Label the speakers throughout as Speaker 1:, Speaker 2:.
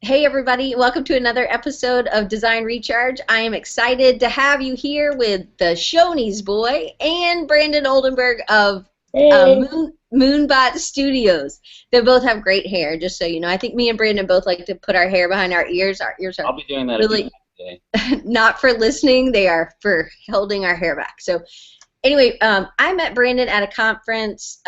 Speaker 1: Hey everybody, welcome to another episode of Design Recharge. I am excited to have you here with the Shoney's boy and Brandon Oldenburg of
Speaker 2: Hey.
Speaker 1: Moonbot Studios. They both have great hair, just so you know. I think me and Brandon both like to put our hair behind our ears. Our ears are
Speaker 2: I'll be doing that a few
Speaker 1: really
Speaker 2: times today.
Speaker 1: not for listening, they are for holding our hair back. So anyway, I met Brandon at a conference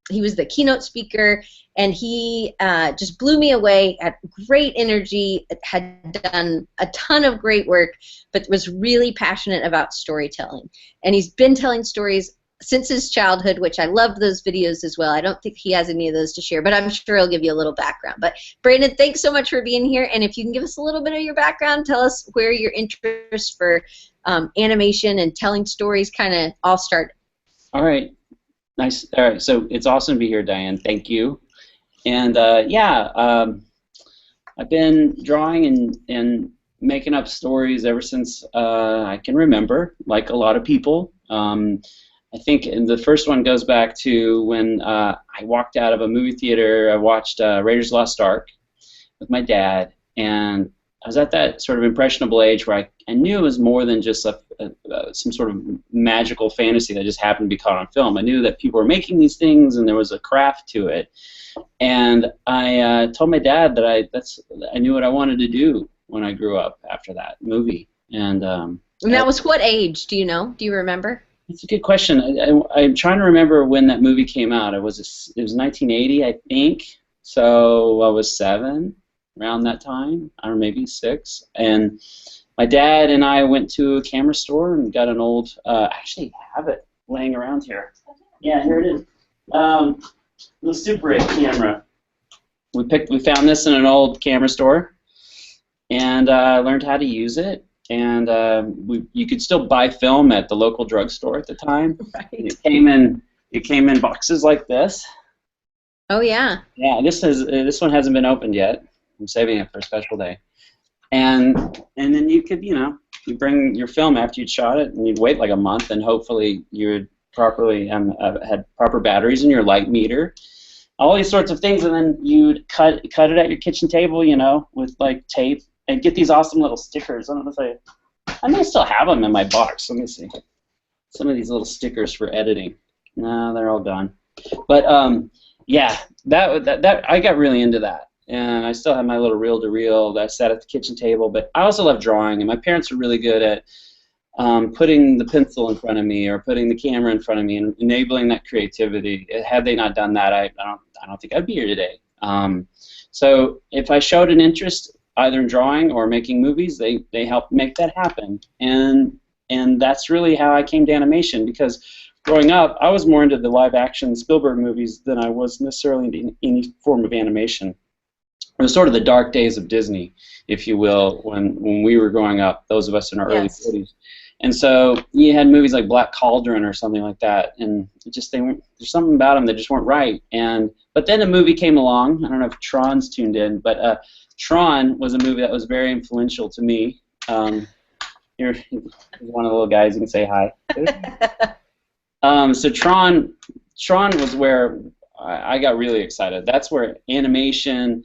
Speaker 1: he was the keynote speaker, and he just blew me away, had great energy, had done a ton of great work, but was really passionate about storytelling. And he's been telling stories since his childhood, which I love those videos as well. I don't think he has any of those to share, but I'm sure he'll give you a little background. But Brandon, thanks so much for being here, and if you can give us a little bit of your background, tell us where your interest for animation and telling stories kind of all started.
Speaker 2: All right. Nice. All right. So it's awesome to be here, Diane. Thank you. And I've been drawing and making up stories ever since I can remember, like a lot of people. I think the first one goes back to when I walked out of a movie theater. I watched Raiders of the Lost Ark with my dad, and I was at that sort of impressionable age where I knew it was more than just some sort of magical fantasy that just happened to be caught on film. I knew that people were making these things and there was a craft to it. And I told my dad that I knew what I wanted to do when I grew up after that movie. And
Speaker 1: That was what age? Do you know? Do you remember?
Speaker 2: it's a good question. I'm trying to remember when that movie came out. It was 1980, I think. So I was 7 around that time, or maybe 6. And my dad and I went to a camera store and got an old. I actually have it laying around here. Yeah, here it is. The Super 8 camera. We found this in an old camera store, and learned how to use it. And you could still buy film at the local drugstore at the time.
Speaker 1: Right.
Speaker 2: It came in boxes like this.
Speaker 1: Oh yeah.
Speaker 2: Yeah, this one hasn't been opened yet. I'm saving it for a special day. And then you could, you bring your film after you'd shot it, and you'd wait like a month, and hopefully you would properly had proper batteries in your light meter, all these sorts of things, and then you'd cut it at your kitchen table, with like tape, and get these awesome little stickers. I don't know if I may still have them in my box. Let me see. Some of these little stickers for editing. No, they're all gone. But yeah, that I got really into that. And I still have my little reel-to-reel that I sat at the kitchen table. But I also love drawing, and my parents were really good at putting the pencil in front of me or putting the camera in front of me and enabling that creativity. Had they not done that, I don't think I'd be here today. So if I showed an interest either in drawing or making movies, they helped make that happen. And that's really how I came to animation, because growing up, I was more into the live-action Spielberg movies than I was necessarily into any form of animation. It was sort of the dark days of Disney, if you will, when we were growing up, those of us in our early 40s. And so you had movies like Black Cauldron or something like that, and there's something about them that just weren't right. But then a movie came along. I don't know if Tron's tuned in, but Tron was a movie that was very influential to me. Here's one of the little guys. You can say hi. So Tron was where I got really excited. That's where animation,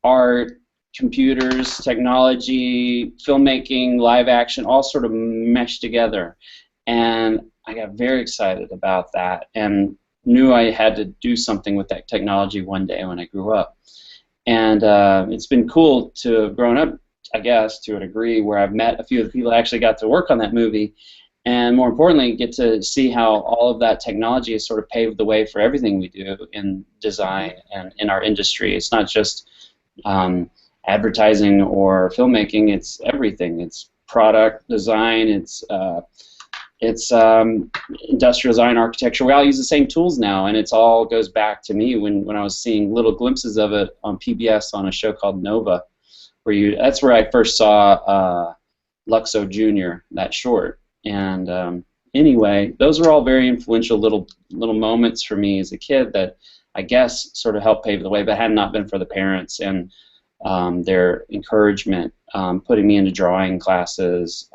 Speaker 2: art, computers, technology, filmmaking, live action all sort of meshed together. And I got very excited about that and knew I had to do something with that technology one day when I grew up. And it's been cool to have grown up, I guess, to a degree, where I've met a few of the people that actually got to work on that movie. And more importantly, get to see how all of that technology has sort of paved the way for everything we do in design and in our industry. It's not just advertising or filmmaking, it's everything. It's product design, it's industrial design, architecture. We all use the same tools now, and it all goes back to me when I was seeing little glimpses of it on PBS on a show called Nova, that's where I first saw Luxo Jr., that short. And anyway, those were all very influential little moments for me as a kid that I guess sort of helped pave the way, but had not been for the parents and their encouragement. Putting me into drawing classes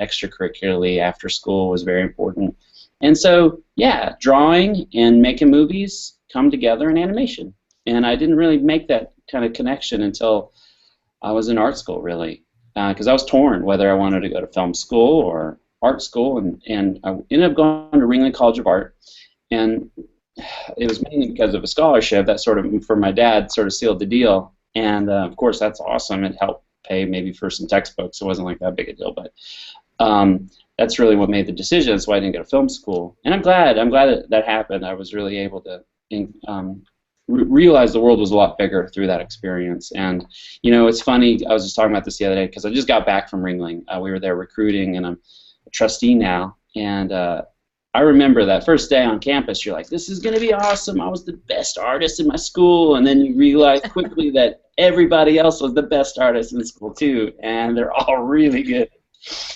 Speaker 2: extracurricularly after school was very important. And so, yeah, drawing and making movies come together in animation. And I didn't really make that kind of connection until I was in art school, really, because I was torn whether I wanted to go to film school or art school, and I ended up going to Ringling College of Art, and it was mainly because of a scholarship that sort of, for my dad, sort of sealed the deal, and of course that's awesome. It helped pay maybe for some textbooks. It wasn't like that big a deal, but that's really what made the decision. That's why I didn't go to film school, and I'm glad that that happened. I was really able to realize the world was a lot bigger through that experience. And you know, it's funny, I was just talking about this the other day because I just got back from Ringling. We were there recruiting, and I'm a trustee now, and I remember that first day on campus, you're like, this is going to be awesome, I was the best artist in my school, and then you realize quickly that everybody else was the best artist in school too, and they're all really good.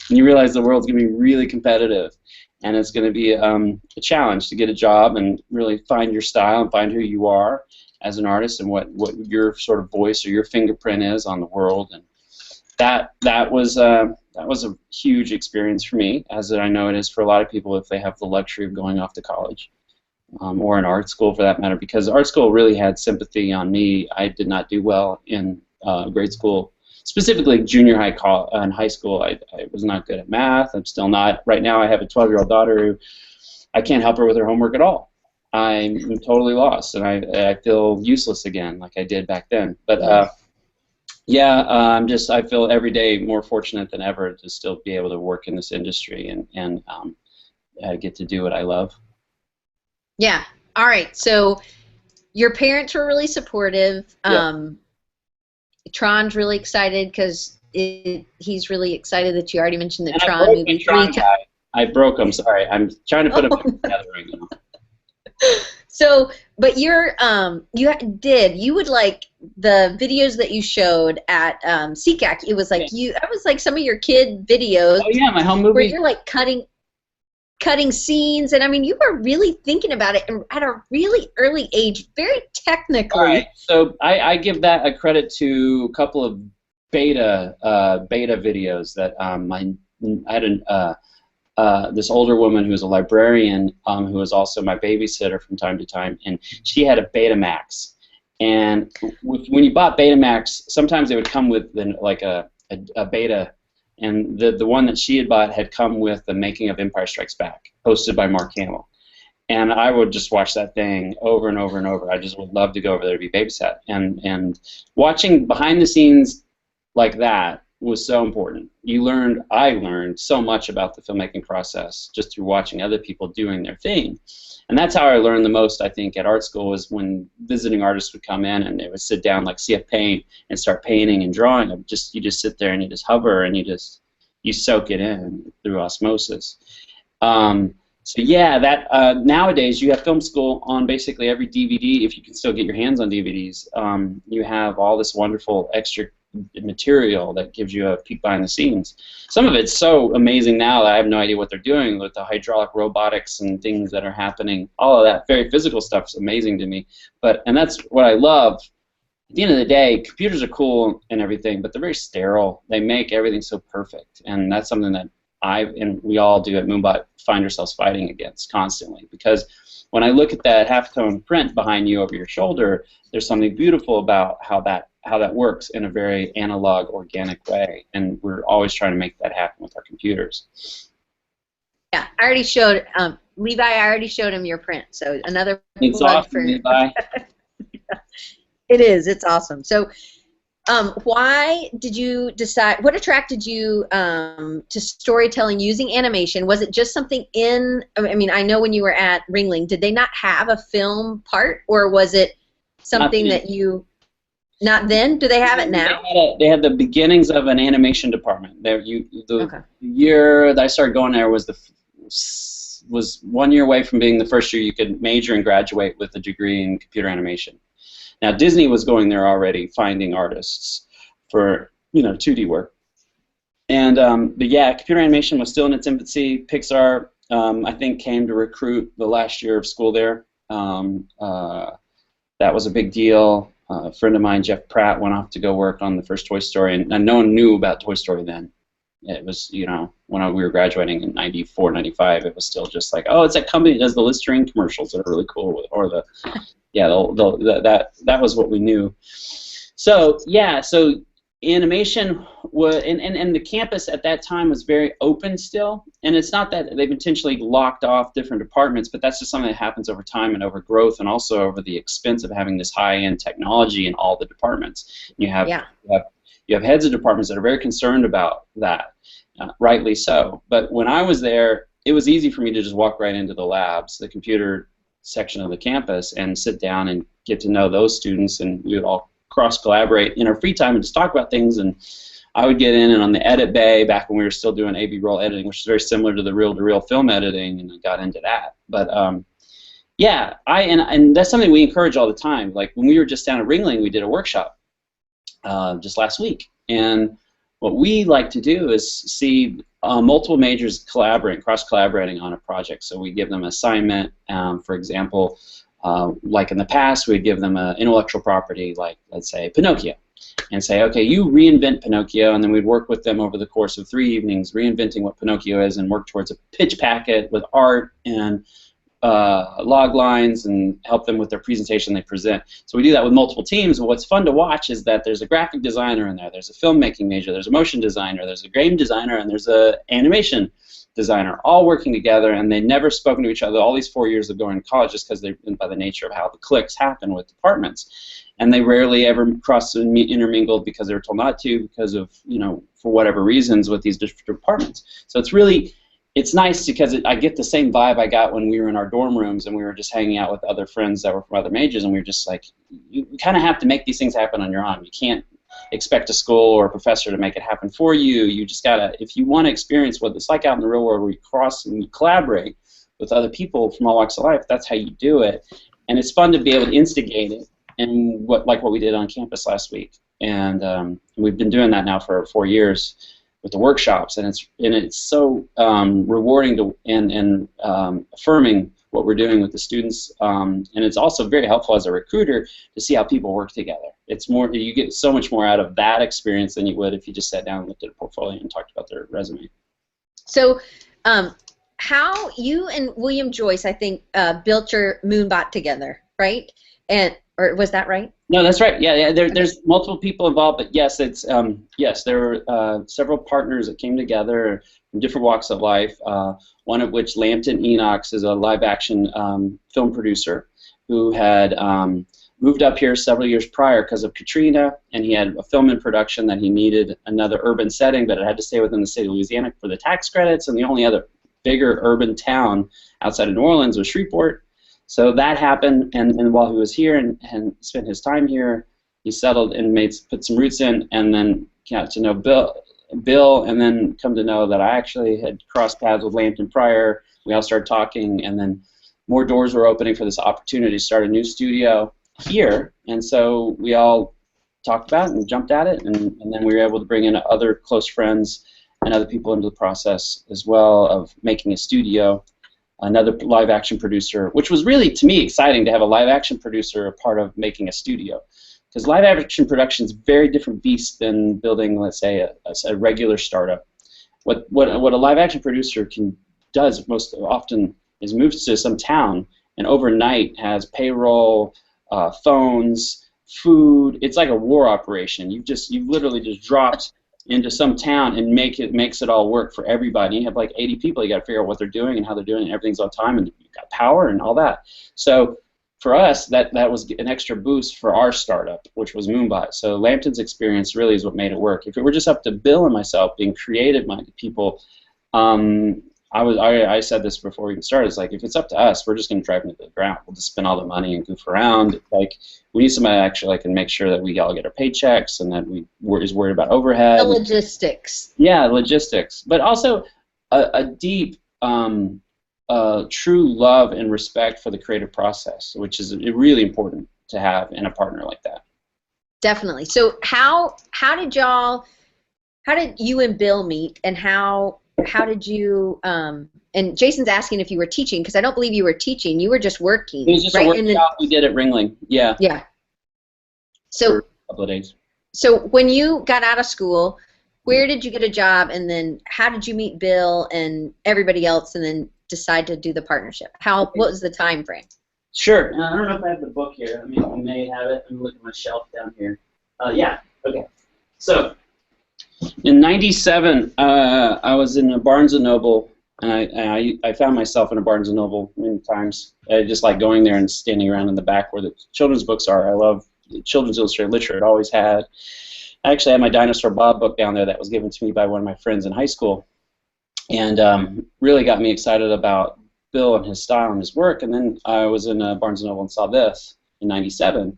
Speaker 2: And you realize the world's going to be really competitive, and it's going to be a challenge to get a job and really find your style and find who you are as an artist and what your sort of voice or your fingerprint is on the world. And that was a huge experience for me, as I know it is for a lot of people if they have the luxury of going off to college or an art school for that matter, because art school really had sympathy on me. I did not do well in grade school. Specifically, junior high and high school, I was not good at math. I'm still not. Right now, I have a 12-year-old daughter who I can't help her with her homework at all. I'm totally lost, and I feel useless again, like I did back then. But I feel every day more fortunate than ever to still be able to work in this industry and get to do what I love.
Speaker 1: Yeah. All right. So your parents were really supportive. Tron's really excited because he's really excited that you already mentioned the Tron movie.
Speaker 2: I broke him. Sorry, I'm trying to put them together right now.
Speaker 1: So, but you would like the videos that you showed at CCAC. It was like that was like some of your kid videos.
Speaker 2: Oh yeah, my home movie.
Speaker 1: Where you're like cutting scenes, and I mean, you were really thinking about it at a really early age, very technically.
Speaker 2: All right, so I give that a credit to a couple of beta videos that I had this older woman who was a librarian who was also my babysitter from time to time, and she had a Betamax. And when you bought Betamax, sometimes they would come with like a beta. And the one that she had bought had come with the Making of Empire Strikes Back, hosted by Mark Hamill. And I would just watch that thing over and over and over. I just would love to go over there to be babysat. And watching behind the scenes like that was so important. I learned so much about the filmmaking process just through watching other people doing their thing. And that's how I learned the most, I think, at art school, was when visiting artists would come in and they would sit down like CF Paint and start painting and drawing. You just sit there and you just hover and you soak it in through osmosis. So yeah, that nowadays you have film school on basically every DVD, if you can still get your hands on DVDs. You have all this wonderful extra material that gives you a peek behind the scenes. Some of it's so amazing now that I have no idea what they're doing with the hydraulic robotics and things that are happening. All of that very physical stuff is amazing to me. And that's what I love. At the end of the day, computers are cool and everything, but they're very sterile. They make everything so perfect, and that's something that and we all do at Moonbot find ourselves fighting against constantly, because when I look at that half-tone print behind you over your shoulder, there's something beautiful about how that works in a very analog, organic way, and we're always trying to make that happen with our computers.
Speaker 1: Yeah, I already showed Levi. I already showed him your print, so another
Speaker 2: it's
Speaker 1: plug
Speaker 2: awesome,
Speaker 1: for
Speaker 2: Levi.
Speaker 1: It is. It's awesome. So, why did you decide? What attracted you to storytelling using animation? Was it just something I mean, I know when you were at Ringling, did they not have a film part, or was it something that you? Not then? Do they have it now?
Speaker 2: They had the beginnings of an animation department. The year that I started going there was 1 year away from being the first year you could major and graduate with a degree in computer animation. Now Disney was going there already, finding artists for 2D work. And but yeah, computer animation was still in its infancy. Pixar, I think, came to recruit the last year of school there. That was a big deal. A friend of mine, Jeff Pratt, went off to go work on the first Toy Story, and no one knew about Toy Story then. It was, when we were graduating in '94, '95, it was still just like, oh, it's that company that does the Listerine commercials that are really cool, or that was what we knew. So yeah, so animation was, and the campus at that time was very open still, and it's not that they've intentionally locked off different departments, but that's just something that happens over time and over growth, and also over the expense of having this high-end technology in all the departments. You have heads of departments that are very concerned about that, rightly so. But when I was there, it was easy for me to just walk right into the labs, the computer section of the campus, and sit down and get to know those students, and we would all cross-collaborate in our free time and just talk about things. And I would get in and on the edit bay back when we were still doing A/B roll editing, which is very similar to the reel-to-reel film editing, and I got into that. But yeah, and that's something we encourage all the time. Like when we were just down at Ringling, we did a workshop just last week, and what we like to do is see multiple majors cross-collaborating on a project. So we give them an assignment, for example. Like in the past, we'd give them an intellectual property, like let's say Pinocchio, and say, okay, you reinvent Pinocchio, and then we'd work with them over the course of 3 evenings, reinventing what Pinocchio is, and work towards a pitch packet with art and log lines, and help them with their presentation they present. So we do that with multiple teams. But what's fun to watch is that there's a graphic designer in there, there's a filmmaking major, there's a motion designer, there's a game designer, and there's a animation designer, all working together, and they'd never spoken to each other all these 4 years of going to college, just because they, by the nature of how the cliques happen with departments, and they rarely ever crossed and intermingled because they were told not to, because of, you know, for whatever reasons with these different departments. So it's nice because I get the same vibe I got when we were in our dorm rooms and we were just hanging out with other friends that were from other majors, and we were just like, you kind of have to make these things happen on your own. You can't expect a school or a professor to make it happen for you. You just gotta, if you want to experience what it's like out in the real world, where you cross and you collaborate with other people from all walks of life, that's how you do it. And it's fun to be able to instigate it, and like what we did on campus last week. And we've been doing that now for 4 years with the workshops, and it's so rewarding to and affirming what we're doing with the students, and it's also very helpful as a recruiter to see how people work together. It's more, you get so much more out of that experience than you would if you just sat down and looked at a portfolio and talked about their resume.
Speaker 1: So, how you and William Joyce, I think, built your Moonbot together, right? Or was that right?
Speaker 2: No, that's right. Yeah. There's multiple people involved, but yes, it's yes, there were several partners that came together from different walks of life. One of which, Lambton Enox, is a live-action film producer who had moved up here several years prior because of Katrina, and he had a film in production that he needed another urban setting, but it had to stay within the state of Louisiana for the tax credits, and the only other bigger urban town outside of New Orleans was Shreveport. So that happened, and while he was here and spent his time here, he settled and put some roots in, and then got to know Bill, and then come to know that I actually had crossed paths with Lambton prior. We all started talking, and then more doors were opening for this opportunity to start a new studio here, and so we all talked about it and jumped at it, and then we were able to bring in other close friends and other people into the process as well of making a studio. Another live-action producer, which was really, to me, exciting to have a live-action producer a part of making a studio, because live-action production is a very different beast than building, let's say, a regular startup. What a live-action producer does most often is moves to some town and overnight has payroll, phones, food. It's like a war operation. You've literally just dropped into some town and makes it all work for everybody. You have like 80 people. You got to figure out what they're doing and how they're doing it, and everything's on time, and you've got power and all that. So for us, that was an extra boost for our startup, which was Moonbot. So Lambton's experience really is what made it work. If it were just up to Bill and myself being creative-minded people, I said this before we even started. It's like, if it's up to us, we're just going to drive into the ground. We'll just spend all the money and goof around. Like, we need somebody actually can make sure that we all get our paychecks, and that is worried about overhead.
Speaker 1: The logistics.
Speaker 2: Yeah, logistics, but also a deep, true love and respect for the creative process, which is really important to have in a partner like that.
Speaker 1: Definitely. So how did you and Bill meet, and how did you, and Jason's asking if you were teaching, because I don't believe you were teaching. You were just working.
Speaker 2: It was just a workshop we did at Ringling. Yeah.
Speaker 1: Yeah. So,
Speaker 2: for a couple of days.
Speaker 1: So when you got out of school, where did you get a job, and then how did you meet Bill and everybody else, and then decide to do the partnership? What was the time frame?
Speaker 2: Sure. I don't know if I have the book here. I mean, I may have it. I'm looking at my shelf down here. Yeah. Okay. So '97, I was in a Barnes & Noble, and I found myself in a Barnes & Noble many times. I just like going there and standing around in the back where the children's books are. I love children's illustrated literature. It always had. I actually had my Dinosaur Bob book down there that was given to me by one of my friends in high school, and really got me excited about Bill and his style and his work. And then I was in Barnes & Noble and saw this in '97.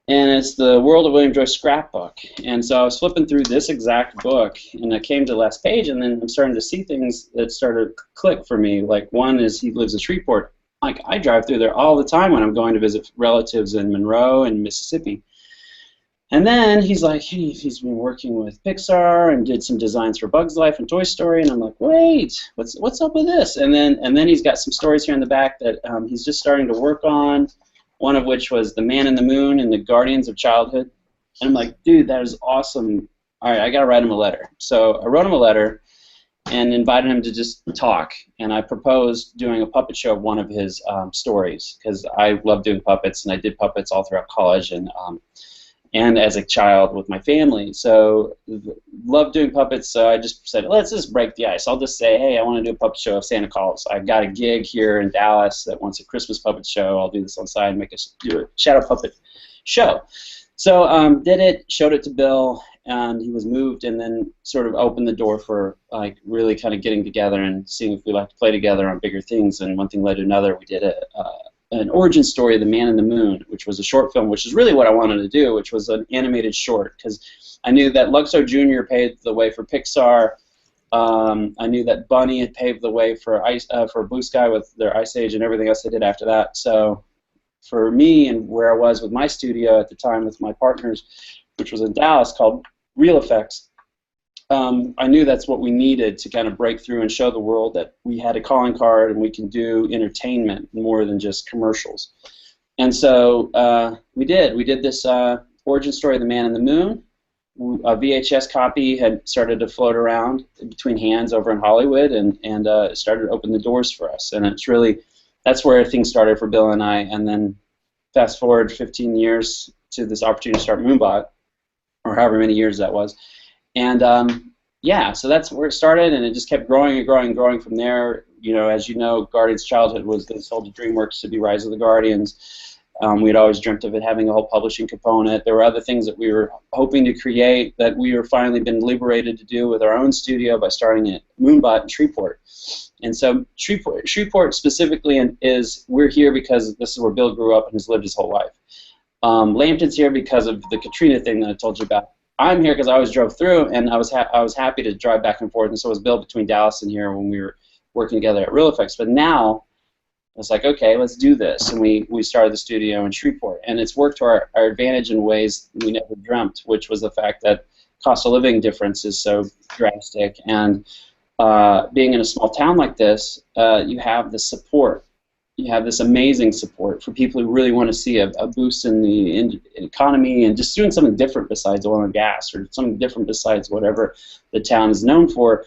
Speaker 2: And it's the World of William Joyce scrapbook. And so I was flipping through this exact book, and I came to the last page, and then I'm starting to see things that started to click for me. Like, one is he lives in Shreveport. Like, I drive through there all the time when I'm going to visit relatives in Monroe and Mississippi. And then he's like, hey, he's been working with Pixar and did some designs for Bugs Life and Toy Story. And I'm like, wait, what's up with this? And then he's got some stories here in the back that he's just starting to work on. One of which was The Man in the Moon and the Guardians of Childhood. And I'm like, dude, that is awesome. All right, I got to write him a letter. So I wrote him a letter and invited him to just talk. And I proposed doing a puppet show of one of his stories, because I love doing puppets, and I did puppets all throughout college and as a child with my family. So love doing puppets, so I just said, let's just break the ice. I'll just say, hey, I want to do a puppet show of Santa Claus. I've got a gig here in Dallas that wants a Christmas puppet show. I'll do this on the side and do a shadow puppet show. So did it, showed it to Bill, and he was moved, and then sort of opened the door for like really kind of getting together and seeing if we like to play together on bigger things. And one thing led to another. We did an origin story of The Man in the Moon, which was a short film, which is really what I wanted to do, which was an animated short, because I knew that Luxor Jr. paved the way for Pixar. I knew that Bunny had paved the way for Blue Sky with their Ice Age and everything else they did after that. So for me, and where I was with my studio at the time with my partners, which was in Dallas, called Real Effects, I knew that's what we needed to kind of break through and show the world that we had a calling card and we can do entertainment more than just commercials. And so we did this origin story of The Man in the Moon. A VHS copy had started to float around between hands over in Hollywood, and it started to open the doors for us. And it's really, that's where things started for Bill and I. And then fast forward 15 years to this opportunity to start Moonbot, or however many years that was. And yeah, so that's where it started, and it just kept growing and growing and growing from there. You know, as you know, Guardians Childhood was sold to DreamWorks to be Rise of the Guardians. We'd always dreamt of it having a whole publishing component. There were other things that we were hoping to create that we were finally been liberated to do with our own studio by starting at Moonbot in Shreveport. And so Shreveport specifically we're here because this is where Bill grew up and has lived his whole life. Lambton's here because of the Katrina thing that I told you about. I'm here because I always drove through, and I was happy to drive back and forth, and so was Bill between Dallas and here when we were working together at Real Effects. But now it's like, okay, let's do this, and we started the studio in Shreveport, and it's worked to our advantage in ways we never dreamt, which was the fact that cost of living difference is so drastic, and being in a small town like this, you have the support. You have this amazing support for people who really want to see a boost in the economy and just doing something different besides oil and gas, or something different besides whatever the town is known for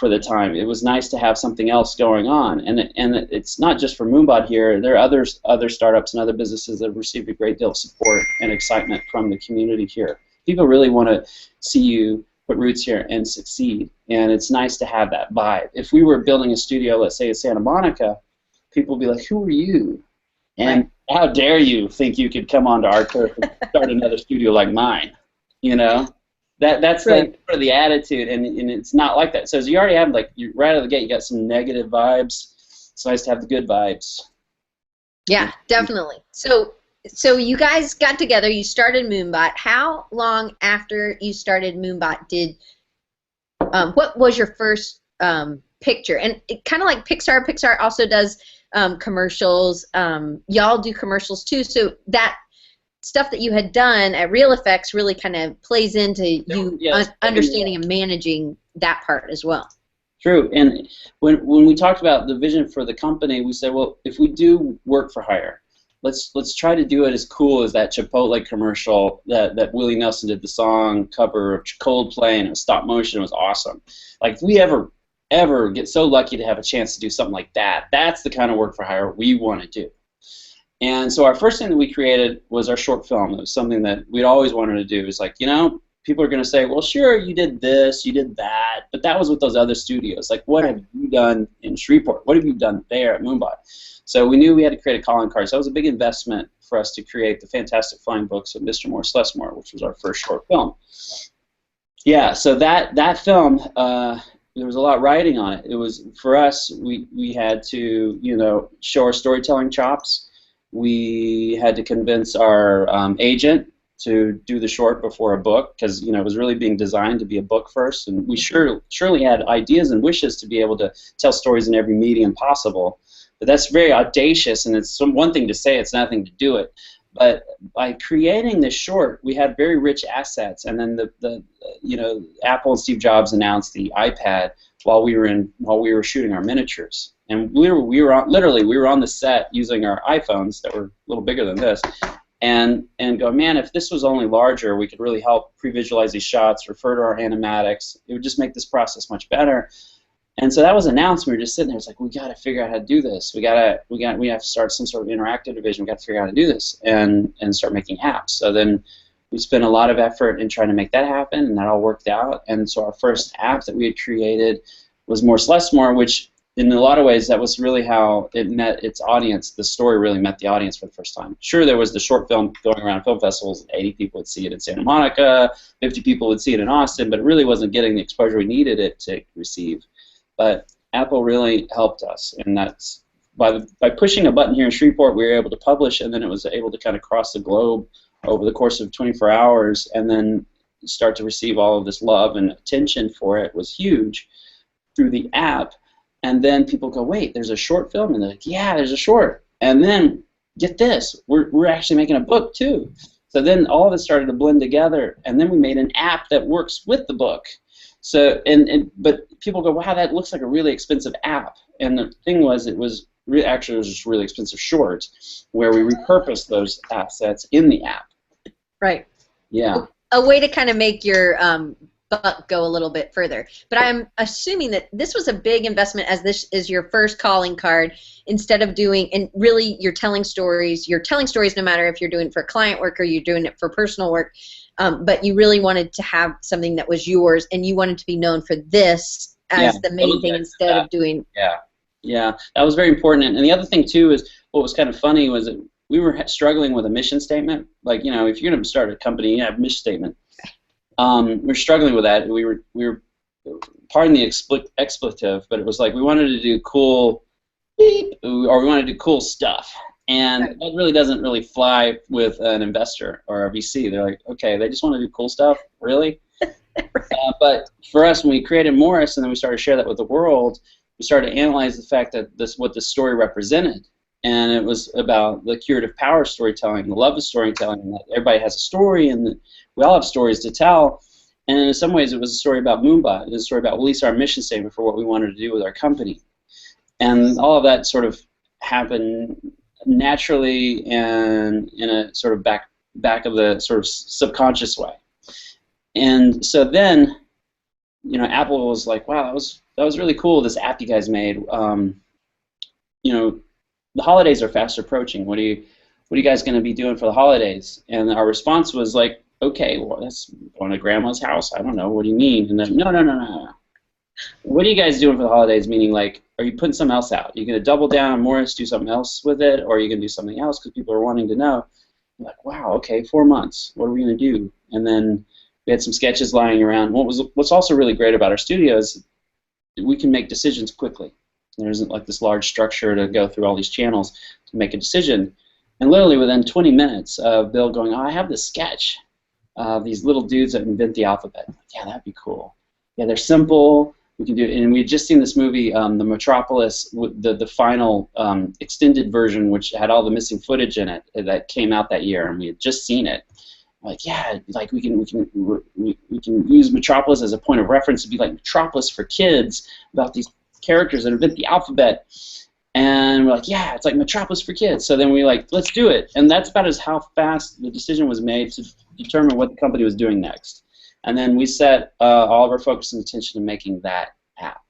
Speaker 2: the time. It was nice to have something else going on, and it's not just for Moonbot here. There are other startups and other businesses that have received a great deal of support and excitement from the community here. People really want to see you put roots here and succeed, and it's nice to have that vibe. If we were building a studio, let's say in Santa Monica, people would be like, who are you? And how dare you think you could come onto our turf and start another studio like mine? You know? That's right. Like sort of the attitude, and it's not like that. So as you already have, like, right out of the gate, you got some negative vibes. It's nice to have the good vibes.
Speaker 1: Yeah, definitely. So you guys got together, you started Moonbot. How long after you started Moonbot what was your first picture? And it kind of like Pixar also does commercials. Y'all do commercials too, so that stuff that you had done at Real Effects really kind of plays into you understanding and managing that part as well.
Speaker 2: True, and when we talked about the vision for the company, we said, well, if we do work for hire, let's try to do it as cool as that Chipotle commercial that Willie Nelson did the song cover of Coldplay, and it was stop motion. It was awesome. Like, if we ever get so lucky to have a chance to do something like that, that's the kind of work for hire we want to do. And so our first thing that we created was our short film. It was something that we'd always wanted to do. It was like, you know, people are going to say, well, sure, you did this, you did that, but that was with those other studios. Like, what have you done in Shreveport? What have you done there at Moonbot? So we knew we had to create a calling card. So that was a big investment for us to create the Fantastic Flying Books of Mr. Morris Lessmore, which was our first short film. Yeah, so that film, there was a lot riding on it. It was, for us, we had to, you know, show our storytelling chops. We had to convince our agent to do the short before a book, because, you know, it was really being designed to be a book first, and we surely had ideas and wishes to be able to tell stories in every medium possible. But that's very audacious, and it's one thing to say, it's nothing to do it. But by creating this short, we had very rich assets, and then you know, Apple and Steve Jobs announced the iPad while we were shooting our miniatures, and we were on the set using our iPhones that were a little bigger than this, and go, man, if this was only larger, we could really help pre-visualize these shots, refer to our animatics. It would just make this process much better. And so that was announced. We were just sitting there. It's like, we got to figure out how to do this. We have to start some sort of interactive division. We got to figure out how to do this and start making apps. So then we spent a lot of effort in trying to make that happen, and that all worked out. And so our first app that we had created was Morris Lessmore, which in a lot of ways that was really how it met its audience. The story really met the audience for the first time. Sure, there was the short film going around film festivals. 80 people would see it in Santa Monica, 50 people would see it in Austin, but it really wasn't getting the exposure we needed it to receive. But Apple really helped us, and that's by pushing a button here in Shreveport, we were able to publish, and then it was able to kind of cross the globe over the course of 24 hours, and then start to receive all of this love and attention for it was huge through the app. And then people go, wait, there's a short film, and they're like, yeah, there's a short, and then get this, we're actually making a book too. So then all of it started to blend together, and then we made an app that works with the book. So, but people go, wow, that looks like a really expensive app. And the thing was, actually it was just a really expensive short, where we repurposed those assets in the app.
Speaker 1: Right.
Speaker 2: Yeah.
Speaker 1: A way to kind of make your buck go a little bit further. But I'm assuming that this was a big investment, as this is your first calling card, instead of doing, and really you're telling stories no matter if you're doing it for client work or you're doing it for personal work. But you really wanted to have something that was yours, and you wanted to be known for this as the main thing instead of doing.
Speaker 2: Yeah, that was very important. And the other thing too is, what was kind of funny was that we were struggling with a mission statement. Like, you know, if you're going to start a company, you have a mission statement. We're struggling with that. We were pardon the expletive, but it was like we wanted to do cool beep, or we wanted to do cool stuff. And that really doesn't really fly with an investor or a VC. They're like, okay, they just want to do cool stuff, really? But for us, when we created Morris and then we started to share that with the world, we started to analyze the fact that what the story represented. And it was about the curative power of storytelling, the love of storytelling, and that everybody has a story, and that we all have stories to tell. And in some ways, it was a story about Moonbot. It was a story about, at least, our mission statement for what we wanted to do with our company. And all of that sort of happened naturally and in a sort of back of the sort of subconscious way. And so then, you know, Apple was like, wow, that was really cool, this app you guys made. You know, the holidays are fast approaching. What are you guys going to be doing for the holidays? And our response was like, okay, well, that's going to grandma's house. I don't know. What do you mean? And then, no. What are you guys doing for the holidays? Meaning, like, are you putting something else out? Are you going to double down on Morris, do something else with it, or are you going to do something else because people are wanting to know? I'm like, wow, okay, 4 months. What are we going to do? And then we had some sketches lying around. What's also really great about our studio is we can make decisions quickly. There isn't like this large structure to go through all these channels to make a decision. And literally within 20 minutes of Bill going, oh, I have this sketch of these little dudes that invent the alphabet. Yeah, that'd be cool. Yeah, they're simple. We can do it. And we had just seen this movie, The Metropolis, the final extended version, which had all the missing footage in it that came out that year, and we had just seen it. Like, yeah, like we can use Metropolis as a point of reference to be like Metropolis for kids about these characters that invent the alphabet. And we're like, yeah, it's like Metropolis for kids. So then we like, let's do it. And that's about how fast the decision was made to determine what the company was doing next. And then we set all of our focus and attention to making that app.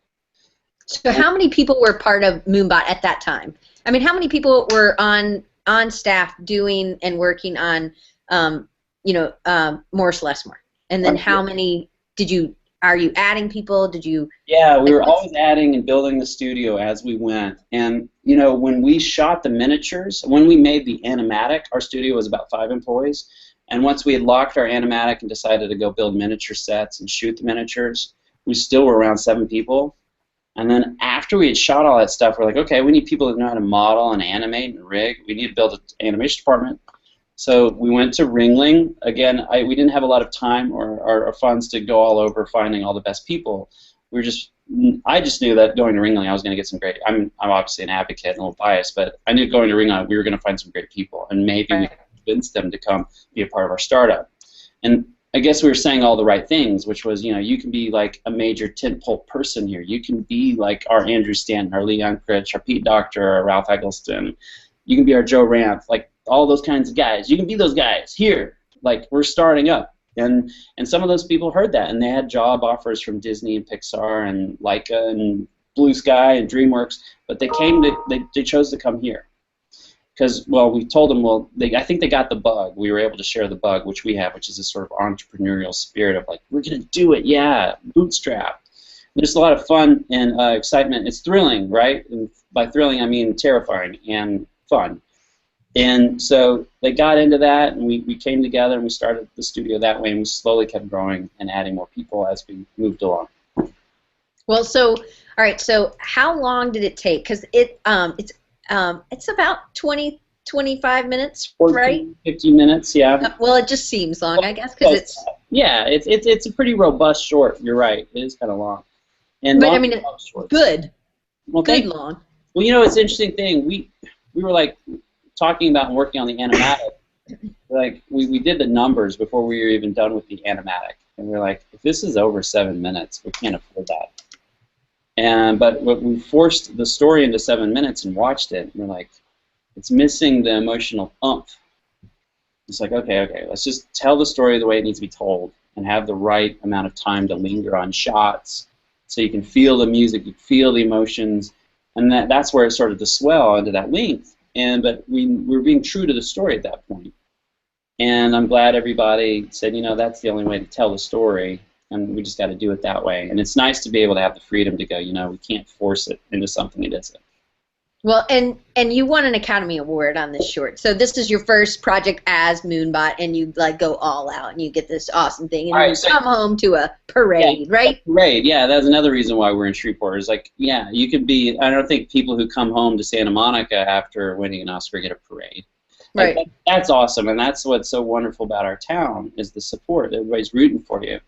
Speaker 1: So how many people were part of Moonbot at that time? I mean, how many people were on staff doing and working on, Morris Lessmore? And then how many are you adding people? Did you?
Speaker 2: Yeah, we were always adding and building the studio as we went. And, you know, when we shot the miniatures, when we made the animatic, our studio was about 5 employees. And once we had locked our animatic and decided to go build miniature sets and shoot the miniatures, we still were around 7 people. And then after we had shot all that stuff, we're like, okay, we need people that know how to model and animate and rig. We need to build an animation department. So we went to Ringling. Again, we didn't have a lot of time or funds to go all over finding all the best people. I just knew that going to Ringling, I was going to get some great. I'm obviously an advocate and a little biased, but I knew going to Ringling, we were going to find some great people, and maybe we could convince them to come be a part of our startup. And I guess we were saying all the right things, which was, you know, you can be like a major tentpole person here. You can be like our Andrew Stanton, our Lee Unkrich, our Pete Docter, our Ralph Eggleston. You can be our Joe Ranft, like all those kinds of guys. You can be those guys here. Like, we're starting up. And some of those people heard that, and they had job offers from Disney and Pixar and Leica and Blue Sky and DreamWorks, but they chose to come here. Because, well, we told them, well, I think they got the bug. We were able to share the bug, which we have, which is a sort of entrepreneurial spirit of like, we're going to do it, yeah, bootstrap. There's a lot of fun and excitement. It's thrilling, right? And by thrilling, I mean terrifying and fun. And so they got into that, and we came together and we started the studio that way, and we slowly kept growing and adding more people as we moved along.
Speaker 1: Well, so, all right, so how long did it take? Because it's about 25 minutes, 14, right?
Speaker 2: 15 minutes, yeah.
Speaker 1: Well, it just seems long, I guess, because it's...
Speaker 2: Yeah, it's a pretty robust short. You're right. It is kind of long. And
Speaker 1: but,
Speaker 2: long,
Speaker 1: I mean, good.
Speaker 2: Well,
Speaker 1: good long.
Speaker 2: Well, you know, it's an interesting thing. We were, like, talking about and working on the animatic. Like, we did the numbers before we were even done with the animatic. And we were like, if this is over 7 minutes, we can't afford that. But we forced the story into 7 minutes and watched it, and we're like, it's missing the emotional oomph. It's like, okay, let's just tell the story the way it needs to be told and have the right amount of time to linger on shots so you can feel the music, you feel the emotions, and that's where it started to swell into that length. But we were being true to the story at that point. And I'm glad everybody said, you know, that's the only way to tell the story, and we just got to do it that way. And it's nice to be able to have the freedom to go, you know, we can't force it into something it isn't.
Speaker 1: Well, and you won an Academy Award on this short. So this is your first project as Moonbot, and you like go all out, and you get this awesome thing, and you come home to a parade, right?
Speaker 2: A parade, yeah. That's another reason why we're in Shreveport. Is like, yeah, you could be. I don't think people who come home to Santa Monica after winning an Oscar get a parade.
Speaker 1: Right.
Speaker 2: Like, that's awesome, and that's what's so wonderful about our town is the support. Everybody's rooting for you.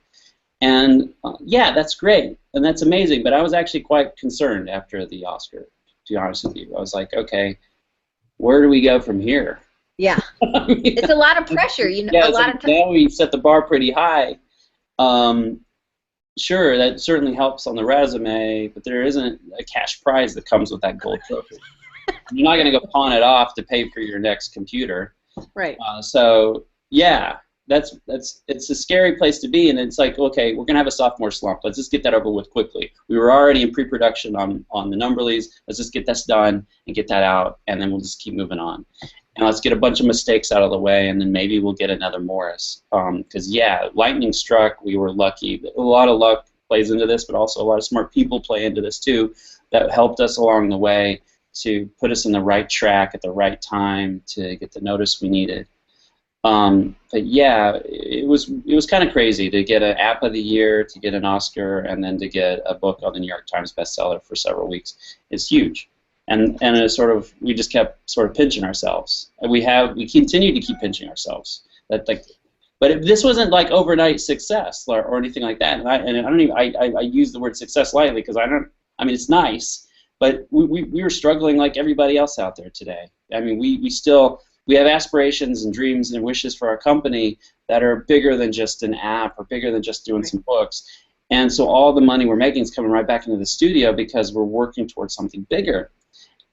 Speaker 2: And yeah, that's great, and that's amazing. But I was actually quite concerned after the Oscar. To be honest with you, I was like, okay, where do we go from here?
Speaker 1: Yeah, it's a lot of pressure, you know.
Speaker 2: Yeah,
Speaker 1: a lot of
Speaker 2: now we set the bar pretty high. Sure, that certainly helps on the resume, but there isn't a cash prize that comes with that gold trophy. You're not going to go pawn it off to pay for your next computer.
Speaker 1: Right.
Speaker 2: So yeah. It's a scary place to be, and it's like, okay, we're gonna have a sophomore slump. Let's just get that over with quickly. We were already in pre-production on the Numberlies. Let's just get this done and get that out, and then we'll just keep moving on. And let's get a bunch of mistakes out of the way, and then maybe we'll get another Morris. Because yeah, lightning struck. We were lucky. A lot of luck plays into this, but also a lot of smart people play into this too. That helped us along the way to put us in the right track at the right time to get the notice we needed. But yeah, it was kind of crazy to get an App of the Year, to get an Oscar, and then to get a book on the New York Times bestseller for several weeks. It's huge, and it's sort of, we just kept sort of pinching ourselves. We continue to keep pinching ourselves. But if this wasn't like overnight success or anything like that, and I use the word success lightly because I mean it's nice, but we were struggling like everybody else out there today. I mean we have aspirations and dreams and wishes for our company that are bigger than just an app or bigger than just doing some books. And so all the money we're making is coming right back into the studio because we're working towards something bigger.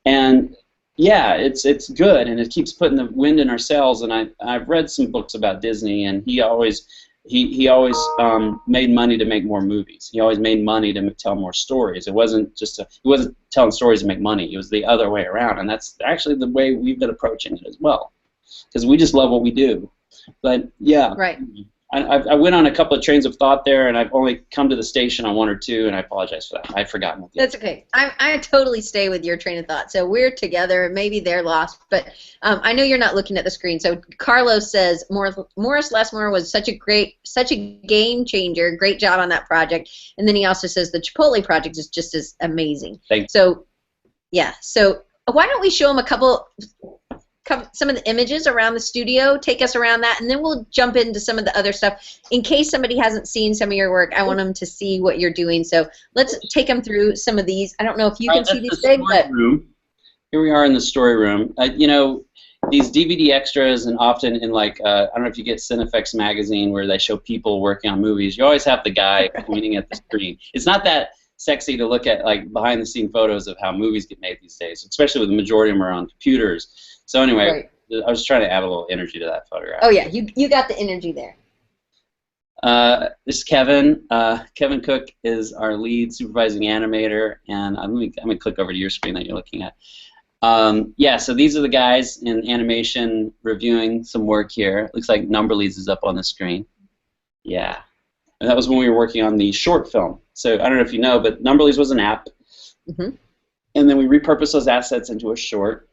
Speaker 2: And yeah, it's good, and it keeps putting the wind in our sails. And I've read some books about Disney, and he always made money to make more movies. He always made money to tell more stories. It wasn't just he wasn't telling stories to make money. It was the other way around, and that's actually the way we've been approaching it as well, because we just love what we do. But yeah,
Speaker 1: right.
Speaker 2: I went on a couple of trains of thought there, and I've only come to the station on one or two, and I apologize for that. I've forgotten.
Speaker 1: That's okay. I totally stay with your train of thought. So we're together. Maybe they're lost, but I know you're not looking at the screen. So Carlos says Morris Lessmore was such a game changer. Great job on that project. And then he also says the Chipotle project is just as amazing.
Speaker 2: Thanks.
Speaker 1: So yeah. So why don't we show them some of the images around the studio, take us around that, and then we'll jump into some of the other stuff. In case somebody hasn't seen some of your work, I want them to see what you're doing. So let's take them through some of these. I don't know if you can see these big, but
Speaker 2: here we are in the story room. You know, these DVD extras, and often in like I don't know if you get Cinefex magazine where they show people working on movies. You always have the guy pointing at the screen. It's not that sexy to look at like behind-the-scene photos of how movies get made these days, especially with the majority of them are on computers. So anyway, right. I was trying to add a little energy to that photograph.
Speaker 1: Oh yeah, you got the energy there.
Speaker 2: This is Kevin. Kevin Cook is our lead supervising animator, and I'm gonna click over to your screen that you're looking at. Yeah, so these are the guys in animation reviewing some work here. Looks like Numberleads is up on the screen. Yeah, and that was when we were working on the short film. So I don't know if you know, but Numberleads was an app, and then we repurposed those assets into a short.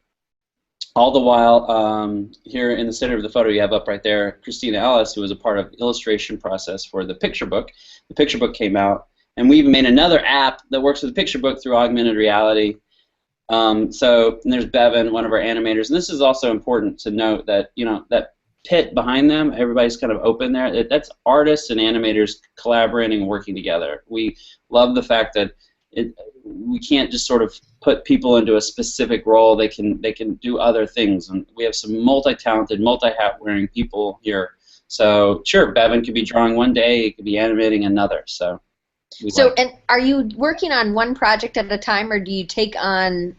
Speaker 2: All the while, here in the center of the photo you have up right there, Christina Ellis, who was a part of the illustration process for the picture book. The picture book came out, and we even made another app that works with the picture book through augmented reality. And there's Bevan, one of our animators, and this is also important to note that that pit behind them, everybody's kind of open there. That's artists and animators collaborating and working together. We love the fact that we can't just sort of put people into a specific role. They can do other things, and we have some multi-talented, multi-hat-wearing people here. So sure, Bevan could be drawing one day, he could be animating another. And
Speaker 1: are you working on one project at a time, or do you take on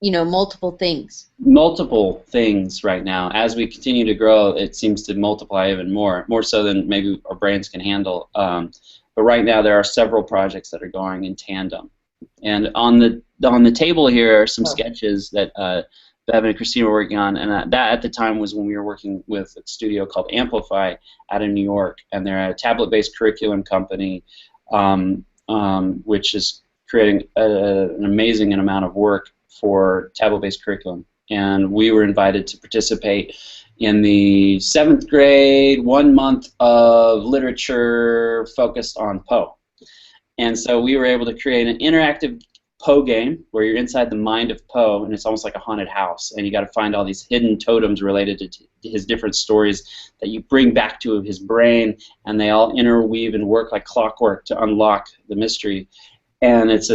Speaker 1: multiple things?
Speaker 2: Multiple things right now. As we continue to grow, it seems to multiply even more so than maybe our brains can handle. But right now there are several projects that are going in tandem. And on the table here are some sketches that Bevan and Christina were working on, and that at the time was when we were working with a studio called Amplify out of New York, and they're a tablet-based curriculum company, which is creating an amazing amount of work for tablet-based curriculum. And we were invited to participate in the 7th grade 1 month of literature focused on Poe. And so we were able to create an interactive Poe game where you're inside the mind of Poe, and it's almost like a haunted house, and you got to find all these hidden totems related to his different stories that you bring back to his brain, and they all interweave and work like clockwork to unlock the mystery. And it's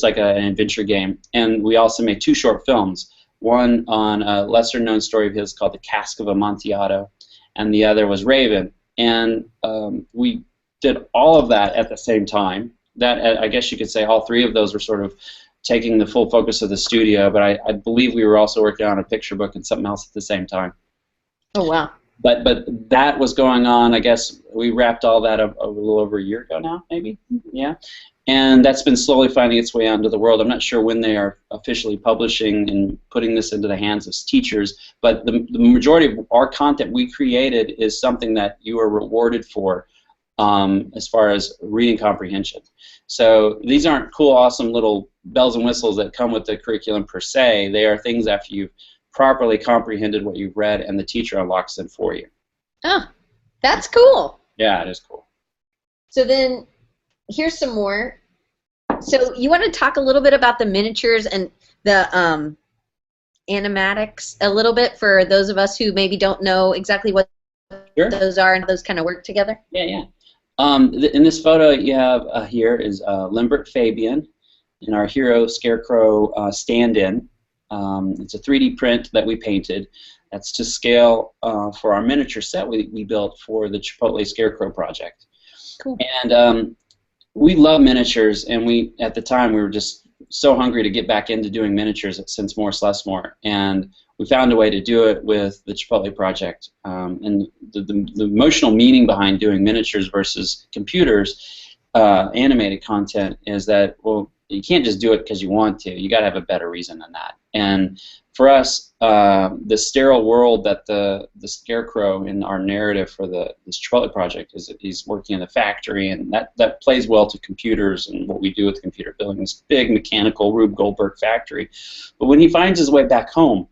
Speaker 2: like an adventure game. And we also made 2 short films. One on a lesser-known story of his called The Cask of Amontillado, and the other was Raven. And we did all of that at the same time. That I guess you could say all 3 of those were sort of taking the full focus of the studio, but I believe we were also working on a picture book and something else at the same time.
Speaker 1: Oh, wow.
Speaker 2: But that was going on, I guess we wrapped all that up a little over a year ago now, maybe? Yeah. And that's been slowly finding its way out into the world. I'm not sure when they are officially publishing and putting this into the hands of teachers, but the majority of our content we created is something that you are rewarded for as far as reading comprehension. So these aren't cool, awesome little bells and whistles that come with the curriculum per se. They are things after you've properly comprehended what you've read and the teacher unlocks them for you.
Speaker 1: Oh, that's cool.
Speaker 2: Yeah, it is cool.
Speaker 1: So then here's some more. So you want to talk a little bit about the miniatures and the animatics a little bit for those of us who maybe don't know exactly what those are and those kind of work together?
Speaker 2: Yeah, yeah. In this photo you have here is Limbert Fabian and our hero Scarecrow stand-in. It's a 3D print that we painted. That's to scale for our miniature set we built for the Chipotle Scarecrow project.
Speaker 1: Cool.
Speaker 2: And we love miniatures, and at the time we were just so hungry to get back into doing miniatures since Morris Lessmore, and we found a way to do it with the Chipotle project. And the emotional meaning behind doing miniatures versus computers animated content is that, well, you can't just do it because you want to. You got to have a better reason than that. And for us, the sterile world that the scarecrow in our narrative for this Chipotle project is that he's working in the factory, and that plays well to computers and what we do with the computer, building this big mechanical Rube Goldberg factory. But when he finds his way back home,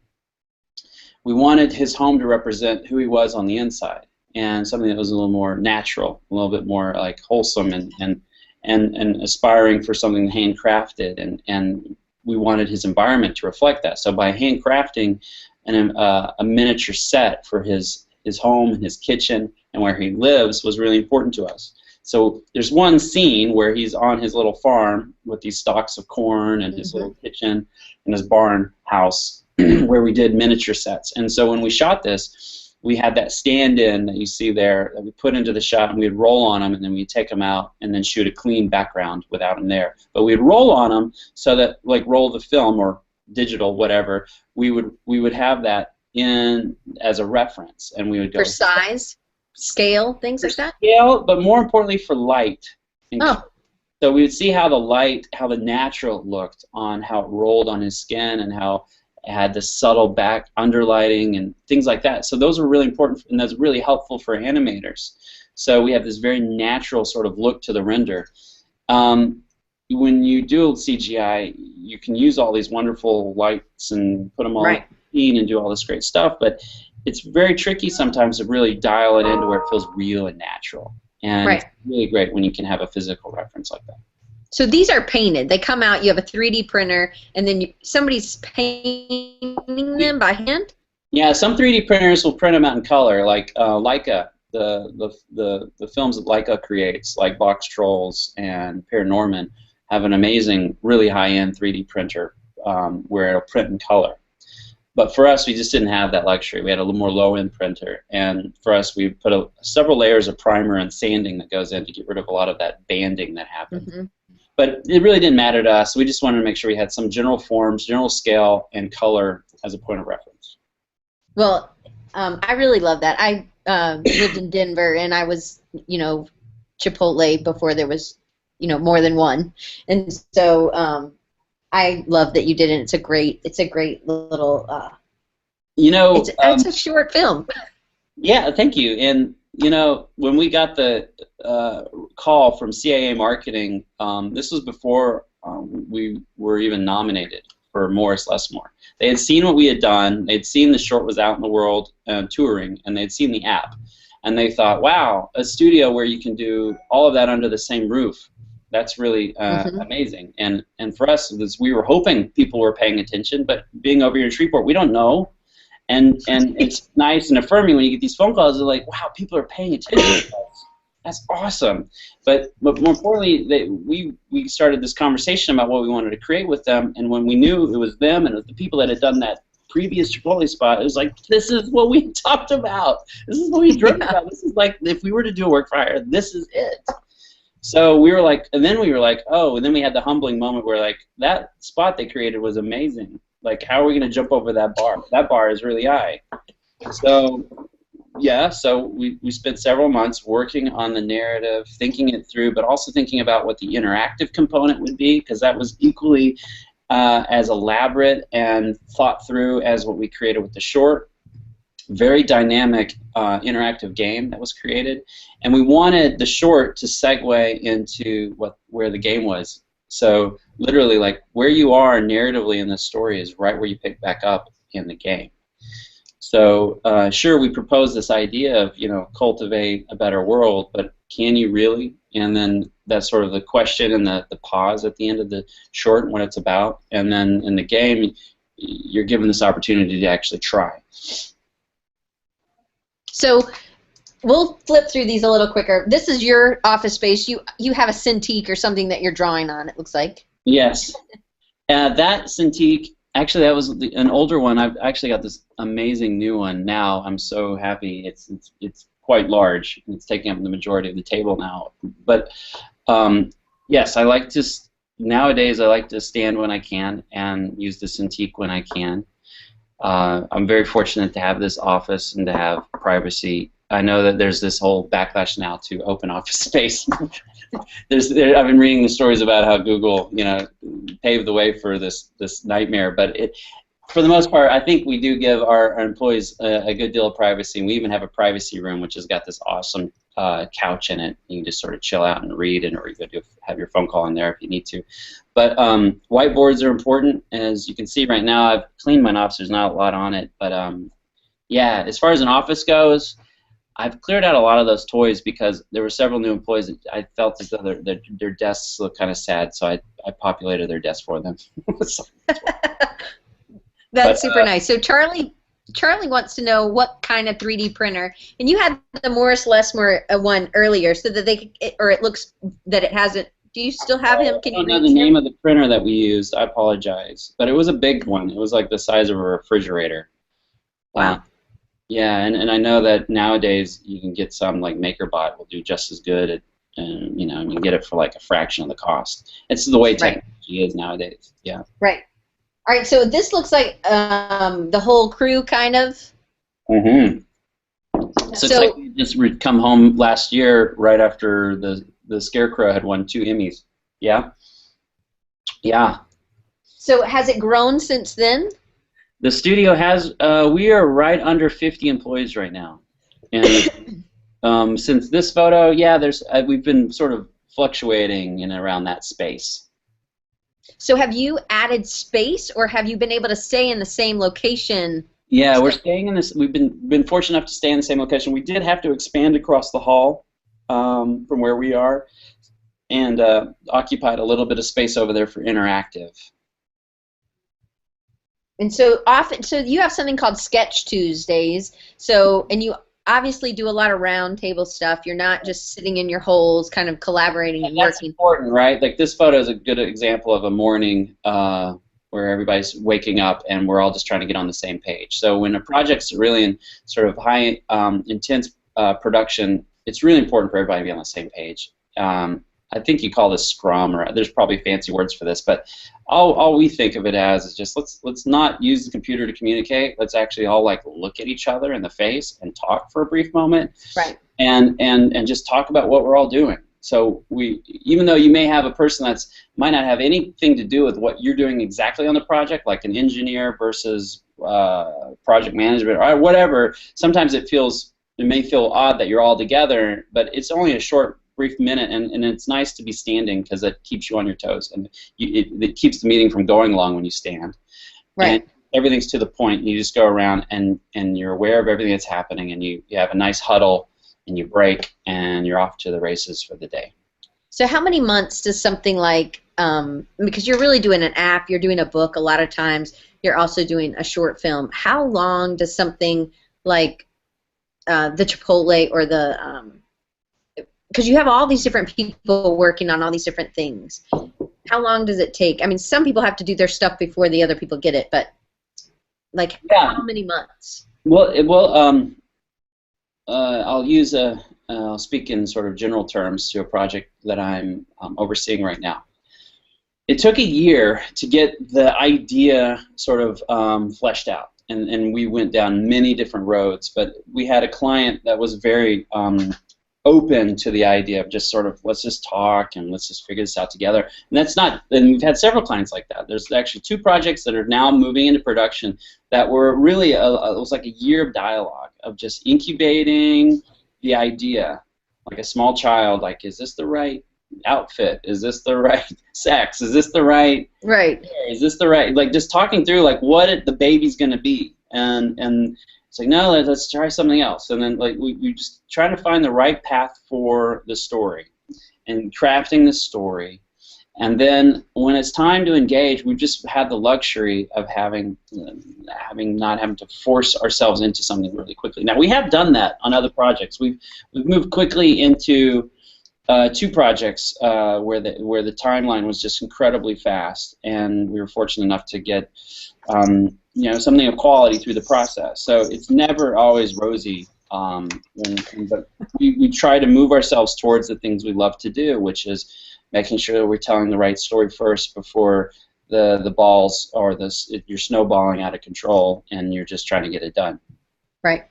Speaker 2: we wanted his home to represent who he was on the inside, and something that was a little more natural, a little bit more like wholesome and aspiring for something handcrafted, and we wanted his environment to reflect that. So by handcrafting a miniature set for his home and his kitchen and where he lives was really important to us. So there's one scene where he's on his little farm with these stalks of corn and his little kitchen and his barn house where we did miniature sets. And so when we shot this, we had that stand-in that you see there that we put into the shot, and we'd roll on them, and then we'd take them out and then shoot a clean background without them there. But we'd roll on them so that, like, roll the film or digital, whatever, we would have that in as a reference, and we would go
Speaker 1: for size, scale, things like that.
Speaker 2: Scale, but more importantly for light.
Speaker 1: Oh.
Speaker 2: So we would see how the light, how the natural looked on how it rolled on his skin, and how it had this subtle back underlighting and things like that. So those were really important, and that's really helpful for animators. So we have this very natural sort of look to the render. When you do CGI, you can use all these wonderful lights and put them all in and do all this great stuff, but it's very tricky sometimes to really dial it into where it feels real and natural. And it's really great when you can have a physical reference like that.
Speaker 1: So these are painted. They come out, you have a 3D printer, and then somebody's painting them by hand?
Speaker 2: Yeah, some 3D printers will print them out in color, like Leica, the films that Leica creates, like Box Trolls and Paranorman, have an amazing, really high-end 3D printer where it'll print in color. But for us, we just didn't have that luxury. We had a little more low-end printer, and for us, we put several layers of primer and sanding that goes in to get rid of a lot of that banding that happens. But it really didn't matter to us. We just wanted to make sure we had some general forms, general scale, and color as a point of reference.
Speaker 1: Well, I really love that. I lived in Denver, and I was, Chipotle before there was, more than one, and so I love that you did it. It's a great little. It's a short film.
Speaker 2: Yeah, thank you. And when we got the call from CIA Marketing, this was before we were even nominated for Morris Lesmore. They had seen what we had done. They'd seen the short was out in the world touring, and they'd seen the app. And they thought, wow, a studio where you can do all of that under the same roof. That's really amazing. And for us, we were hoping people were paying attention, but being over here in Shreveport, we don't know. And it's nice and affirming when you get these phone calls. They're like, wow, people are paying attention. That's awesome. But more importantly, we started this conversation about what we wanted to create with them. And when we knew it was them and it was the people that had done that previous Chipotle spot, it was like, this is what we talked about. This is what we dreamt about. This is like, if we were to do a work for hire, this is it. So we were like, and then we were like, oh, and then we had the humbling moment where, like, that spot they created was amazing. Like, how are we going to jump over that bar? That bar is really high. So, yeah, so we spent several months working on the narrative, thinking it through, but also thinking about what the interactive component would be, because that was equally as elaborate and thought through as what we created with the short. Very dynamic interactive game that was created, and we wanted the short to segue into where the game was. So literally, like, where you are narratively in the story is right where you pick back up in the game. So sure, we proposed this idea of, cultivate a better world, but can you really? And then that's sort of the question and the pause at the end of the short and what it's about. And then in the game, you're given this opportunity to actually try.
Speaker 1: So we'll flip through these a little quicker. This is your office space. You have a Cintiq or something that you're drawing on, it looks like. Yes.
Speaker 2: That Cintiq, actually, that was an older one. I've actually got this amazing new one now. I'm so happy. It's quite large. It's taking up the majority of the table now. But yes, nowadays I like to stand when I can and use the Cintiq when I can. I'm very fortunate to have this office and to have privacy. I know that there's this whole backlash now to open office space. I've been reading the stories about how Google, paved the way for this nightmare. But for the most part, I think we do give our employees a good deal of privacy. And we even have a privacy room, which has got this awesome couch in it. You can just sort of chill out and read, or you could have your phone call in there if you need to. But whiteboards are important. As you can see right now, I've cleaned mine off, so there's not a lot on it. But yeah, as far as an office goes, I've cleared out a lot of those toys because there were several new employees that I felt as though their desks look kind of sad, so I populated their desks for them.
Speaker 1: That's super nice. So Charlie wants to know what kind of 3D printer, and you had the Morris Lesmore one earlier, so that it looks that it hasn't. Do you still have him? Can you
Speaker 2: I don't know the name of the printer that we used. I apologize, but it was a big one. It was like the size of a refrigerator.
Speaker 1: Wow.
Speaker 2: Yeah, and I know that nowadays you can get some like MakerBot will do just as good, and you know, you can get it for like a fraction of the cost. It's the way technology is nowadays. Yeah.
Speaker 1: Right. All right. So this looks like the whole crew, kind of.
Speaker 2: Mm-hmm. So it's like we just come home last year, right after the Scarecrow had won 2 Emmys. Yeah. Yeah.
Speaker 1: So has it grown since then?
Speaker 2: The studio has, we are right under 50 employees right now. And since this photo, yeah, we've been sort of fluctuating in around that space.
Speaker 1: So have you added space, or have you been able to stay in the same location?
Speaker 2: Yeah, we're staying in this, we've been fortunate enough to stay in the same location. We did have to expand across the hall from where we are, and occupied a little bit of space over there for interactive.
Speaker 1: And so you have something called Sketch Tuesdays. And you obviously do a lot of round table stuff. You're not just sitting in your holes, kind of collaborating and
Speaker 2: that's
Speaker 1: working.
Speaker 2: Important, right? Like this photo is a good example of a morning where everybody's waking up and we're all just trying to get on the same page. So when a project's really in sort of high intense production, it's really important for everybody to be on the same page. I think you call this Scrum, or there's probably fancy words for this, but all we think of it as is just let's not use the computer to communicate. Let's actually all like look at each other in the face and talk for a brief moment,
Speaker 1: right?
Speaker 2: And just talk about what we're all doing. So even though you may have a person that's might not have anything to do with what you're doing exactly on the project, like an engineer versus project management or whatever, sometimes it may feel odd that you're all together, but it's only a short brief minute, and it's nice to be standing because it keeps you on your toes, and it keeps the meeting from going long when you stand.
Speaker 1: Right.
Speaker 2: And everything's to the point. You just go around and you're aware of everything that's happening, and you have a nice huddle, and you break, and you're off to the races for the day.
Speaker 1: So how many months does something like, because you're really doing an app, you're doing a book a lot of times, you're also doing a short film. How long does something like the Chipotle or the because you have all these different people working on all these different things. How long does it take? I mean, some people have to do their stuff before the other people get it, but like how many months?
Speaker 2: Well, I'll speak in sort of general terms to a project that I'm overseeing right now. It took a year to get the idea sort of fleshed out, and we went down many different roads, but we had a client that was very open to the idea of just sort of let's just talk and let's just figure this out together. And we've had several clients like that. There's actually 2 projects that are now moving into production that were really it was like a year of dialogue of just incubating the idea, like a small child, like, is this the right outfit? Is this the right sex? Is this the right is this the right, like, just talking through like what the baby's gonna be, and it's like, no, let's try something else. And then like we just trying to find the right path for the story and crafting the story. And then when it's time to engage, we've just had the luxury of not having to force ourselves into something really quickly. Now we have done that on other projects. We've moved quickly into 2 projects where the timeline was just incredibly fast, and we were fortunate enough to get something of quality through the process. So it's never always rosy, but we try to move ourselves towards the things we love to do, which is making sure that we're telling the right story first before the balls or you're snowballing out of control and you're just trying to get it done.
Speaker 1: Right.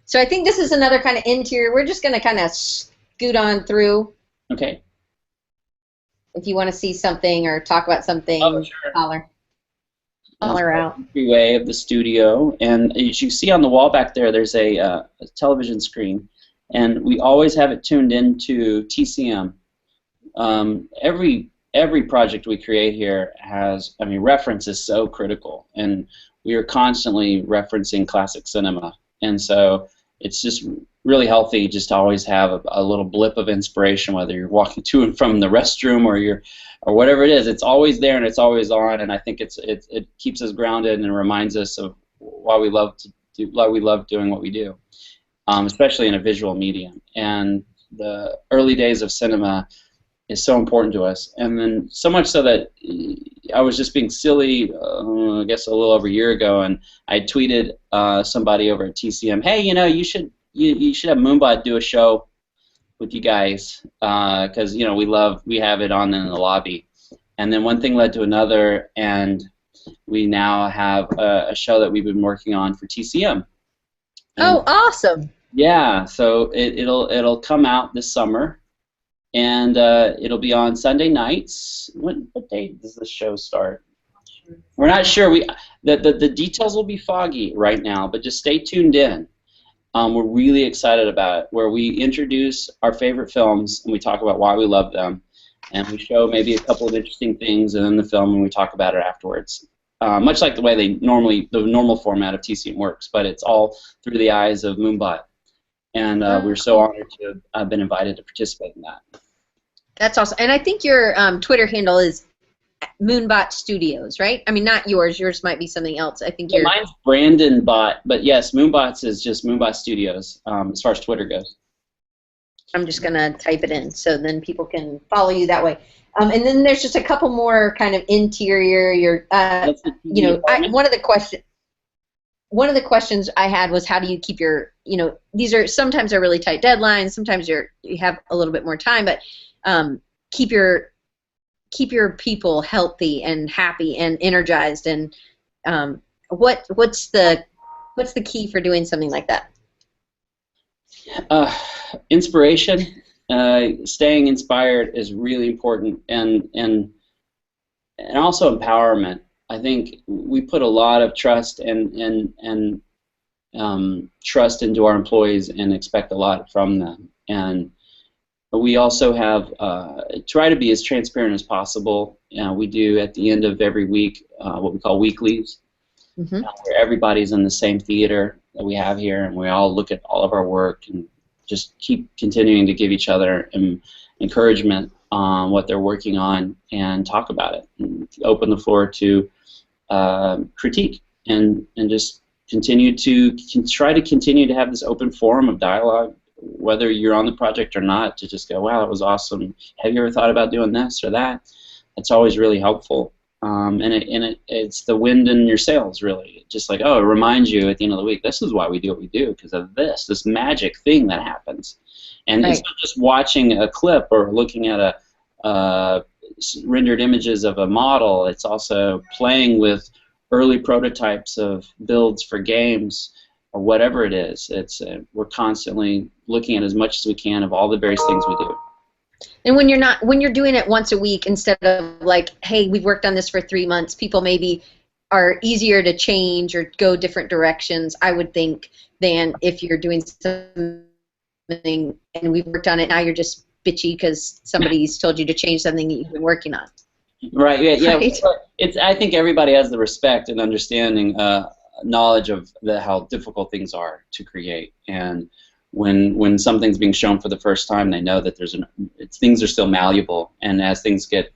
Speaker 1: So I think this is another kind of interior. We're just going to kind of scoot on through.
Speaker 2: Okay.
Speaker 1: If you want to see something or talk about something,
Speaker 2: oh, sure.
Speaker 1: holler. smaller out.
Speaker 2: Entryway of the studio, and as you see on the wall back there, there's a television screen, and we always have it tuned into TCM. Every project we create here has, I mean, reference is so critical, and we are constantly referencing classic cinema, and so it's just really healthy just to always have a little blip of inspiration, whether you're walking to and from the restroom or whatever it is. It's always there and it's always on, and I think it keeps us grounded and reminds us of why we love doing what we do, especially in a visual medium. And the early days of cinema is so important to us, and then so much so that I was just being silly, I guess a little over a year ago, and I tweeted somebody over at TCM, hey, you should have Moonbot do a show with you guys, because we have it on in the lobby, and then one thing led to another, and we now have a show that we've been working on for TCM.
Speaker 1: Oh, awesome!
Speaker 2: Yeah, so it'll come out this summer. And it'll be on Sunday nights. What day does the show start? We're not sure. The details will be foggy right now, but just stay tuned in. We're really excited about it, where we introduce our favorite films and we talk about why we love them, and we show maybe a couple of interesting things in the film and we talk about it afterwards. Much like the way the normal format of TCM works, but it's all through the eyes of Moonbot. And we're so honored to have been invited to participate in that.
Speaker 1: That's awesome. And I think your Twitter handle is Moonbot Studios, right? I mean, not yours. Yours might be something else. I think
Speaker 2: mine's Brandon Bot, but yes, Moonbot's is just Moonbot Studios as far as Twitter goes.
Speaker 1: I'm just going to type it in so then people can follow you that way. And then there's just a couple more kind of interior. One of the questions I had was, how do you keep your, these are sometimes are really tight deadlines, sometimes you have a little bit more time, but keep your people healthy and happy and energized, and what's the key for doing something like that?
Speaker 2: Inspiration, staying inspired is really important, and also empowerment. I think we put a lot of trust and trust into our employees and expect a lot from them. And we also have try to be as transparent as possible. We do at the end of every week what we call weeklies, where everybody's in the same theater that we have here, and we all look at all of our work and just keep continuing to give each other encouragement on what they're working on and talk about it, and open the floor to critique, and just try to continue to have this open forum of dialogue, whether you're on the project or not, to just go, wow, that was awesome. Have you ever thought about doing this or that? That's always really helpful. It's the wind in your sails, really. Just like, oh, it reminds you at the end of the week, this is why we do what we do, because of this magic thing that happens. And It's not just watching a clip or looking at rendered images of a model. It's also playing with early prototypes of builds for games or whatever it is. We're constantly looking at as much as we can of all the various things we do.
Speaker 1: And when you're doing it once a week instead of like, hey, we've worked on this for 3 months, people maybe are easier to change or go different directions, I would think, than if you're doing something and we've worked on it, now you're just bitchy because somebody's told you to change something that you've been working on.
Speaker 2: Right. Yeah. Right? I think everybody has the respect and understanding, knowledge of how difficult things are to create, and when something's being shown for the first time, they know that things are still malleable, and as things get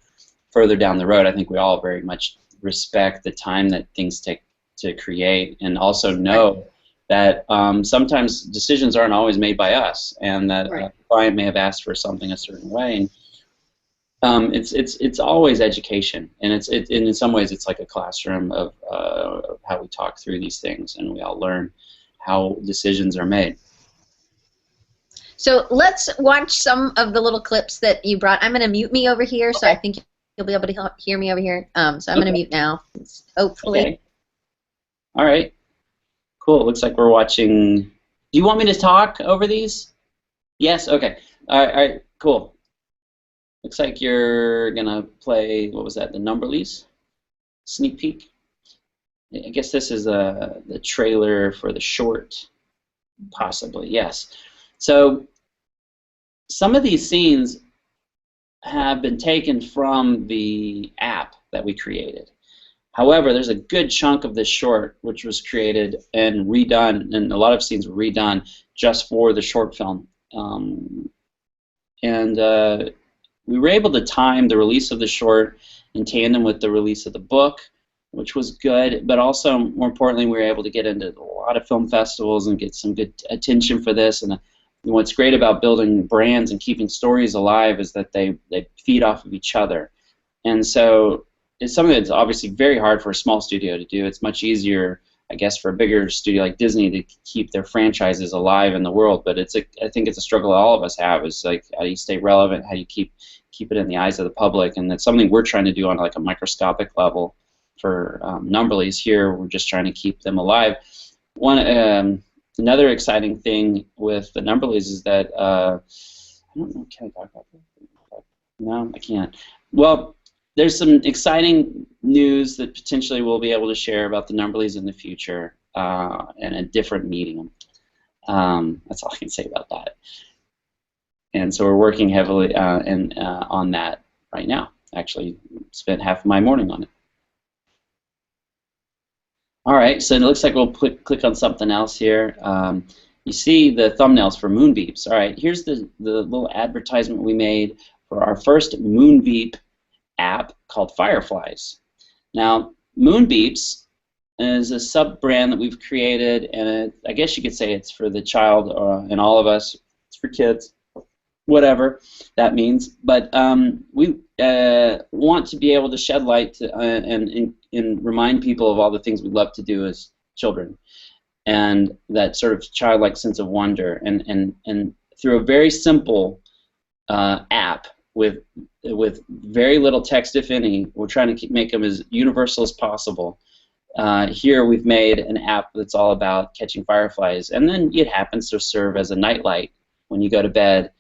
Speaker 2: further down the road, I think we all very much respect the time that things take to create, and also know that sometimes decisions aren't always made by us, and that a client may have asked for something a certain way. And it's always education, and in some ways it's like a classroom of how we talk through these things, and we all learn how decisions are made.
Speaker 1: So let's watch some of the little clips that you brought. I'm going to mute me over here, so I think you'll be able to hear me over here. So I'm going to mute now, hopefully.
Speaker 2: Okay. All right. Cool. It looks like we're watching. Do you want me to talk over these? Yes? Okay. All right. Cool. Looks like you're going to play, what was that, the Numberlies? Sneak peek? I guess this is the trailer for the short, possibly, yes. So some of these scenes have been taken from the app that we created. However, there's a good chunk of this short which was created and redone, and a lot of scenes were redone just for the short film. We were able to time the release of the short in tandem with the release of the book, which was good, but also, more importantly, we were able to get into a lot of film festivals and get some good attention for this. And what's great about building brands and keeping stories alive is that they feed off of each other. And so it's something that's obviously very hard for a small studio to do. It's much easier, I guess, for a bigger studio like Disney to keep their franchises alive in the world. But I think it's a struggle all of us have. Is like, how do you stay relevant? How do you keep it in the eyes of the public? And that's something we're trying to do on like a microscopic level for Numberlies here. We're just trying to keep them alive. Another exciting thing with the Numberlies is that I don't know. Can I talk about that? No, I can't. Well, there's some exciting news that potentially we'll be able to share about the Numberlies in the future in a different medium. That's all I can say about that. And so we're working heavily on that right now. Actually, spent half of my morning on it. All right, so it looks like we'll click on something else here. You see the thumbnails for Moonbeeps. All right, here's the little advertisement we made for our first Moonbeep app called Fireflies. Now, Moonbeeps is a sub-brand that we've created, and I guess you could say it's for the child and all of us. It's for kids, whatever that means. But we want to be able to shed light to, and remind people of all the things we love to do as children, and that sort of childlike sense of wonder. And through a very simple app with very little text, if any, we're trying to make them as universal as possible. Here we've made an app that's all about catching fireflies, and then it happens to serve as a nightlight when you go to bed.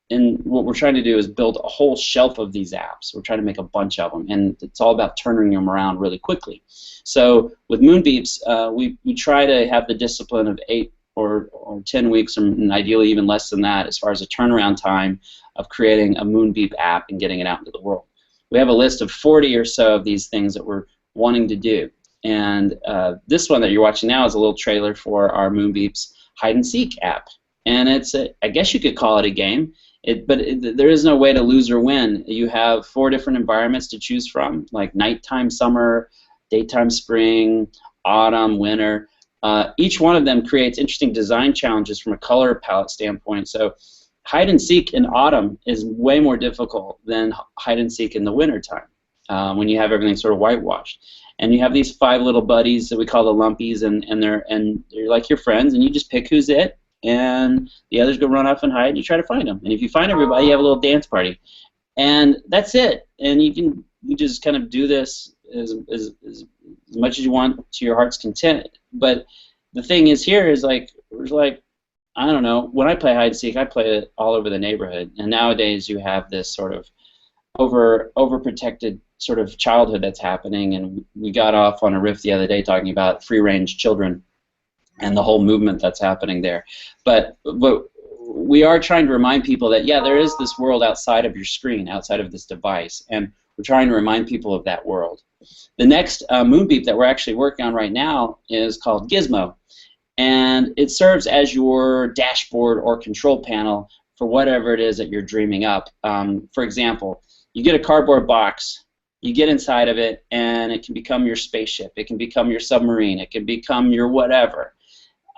Speaker 2: And what we're trying to do is build a whole shelf of these apps. We're trying to make a bunch of them, and it's all about turning them around really quickly. So with Moonbeeps, we try to have the discipline of 8 or 10 weeks, and ideally even less than that, as far as a turnaround time of creating a Moonbeep app and getting it out into the world. We have a list of 40 or so of these things that we're wanting to do. And this one that you're watching now is a little trailer for our Moonbeeps Hide and Seek app. And it's I guess you could call it a game, but there is no way to lose or win. You have 4 different environments to choose from, like nighttime summer, daytime spring, autumn, winter. Each one of them creates interesting design challenges from a color palette standpoint. So hide and seek in autumn is way more difficult than hide and seek in the wintertime, when you have everything sort of whitewashed. And you have these 5 little buddies that we call the lumpies, and they're like your friends, and you just pick who's it, and the others go run off and hide, and you try to find them. And if you find everybody, you have a little dance party. And that's it. And you just kind of do this as much as you want to your heart's content. But the thing is here is like, I don't know, when I play hide and seek, I play it all over the neighborhood. And nowadays you have this sort of overprotected sort of childhood that's happening. And we got off on a riff the other day talking about free-range children and the whole movement that's happening there. But we are trying to remind people that, yeah, there is this world outside of your screen, outside of this device, and we're trying to remind people of that world. The next Moonbeep that we're actually working on right now is called Gizmo, and it serves as your dashboard or control panel for whatever it is that you're dreaming up. For example, you get a cardboard box, you get inside of it, and it can become your spaceship, it can become your submarine, it can become your whatever.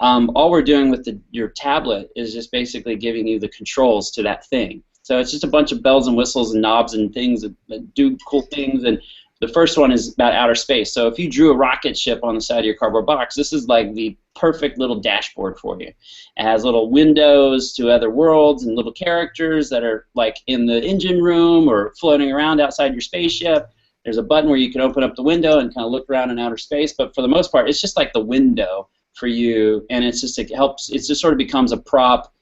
Speaker 2: All we're doing with your tablet is just basically giving you the controls to that thing. So it's just a bunch of bells and whistles and knobs and things that do cool things. And the first one is about outer space. So if you drew a rocket ship on the side of your cardboard box, this is like the perfect little dashboard for you. It has little windows to other worlds and little characters that are like in the engine room or floating around outside your spaceship. There's a button where you can open up the window and kind of look around in outer space. But for the most part, it's just like the window for you, and it just sort of becomes a prop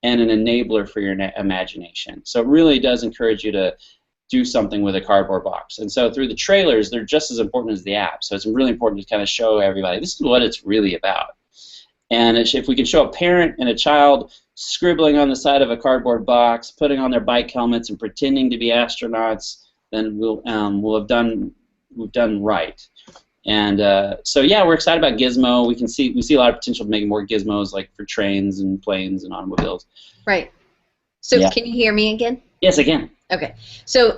Speaker 2: and an enabler for your imagination. So it really does encourage you to do something with a cardboard box. And so through the trailers, they're just as important as the app. So it's really important to kind of show everybody this is what it's really about. And if we can show a parent and a child scribbling on the side of a cardboard box, putting on their bike helmets and pretending to be astronauts, then we've done right. And so yeah, we're excited about Gizmo. We see a lot of potential of making more Gizmos, like for trains and planes and automobiles.
Speaker 1: Right. So
Speaker 2: yeah.
Speaker 1: Can you hear me again?
Speaker 2: Yes, I can.
Speaker 1: Okay. So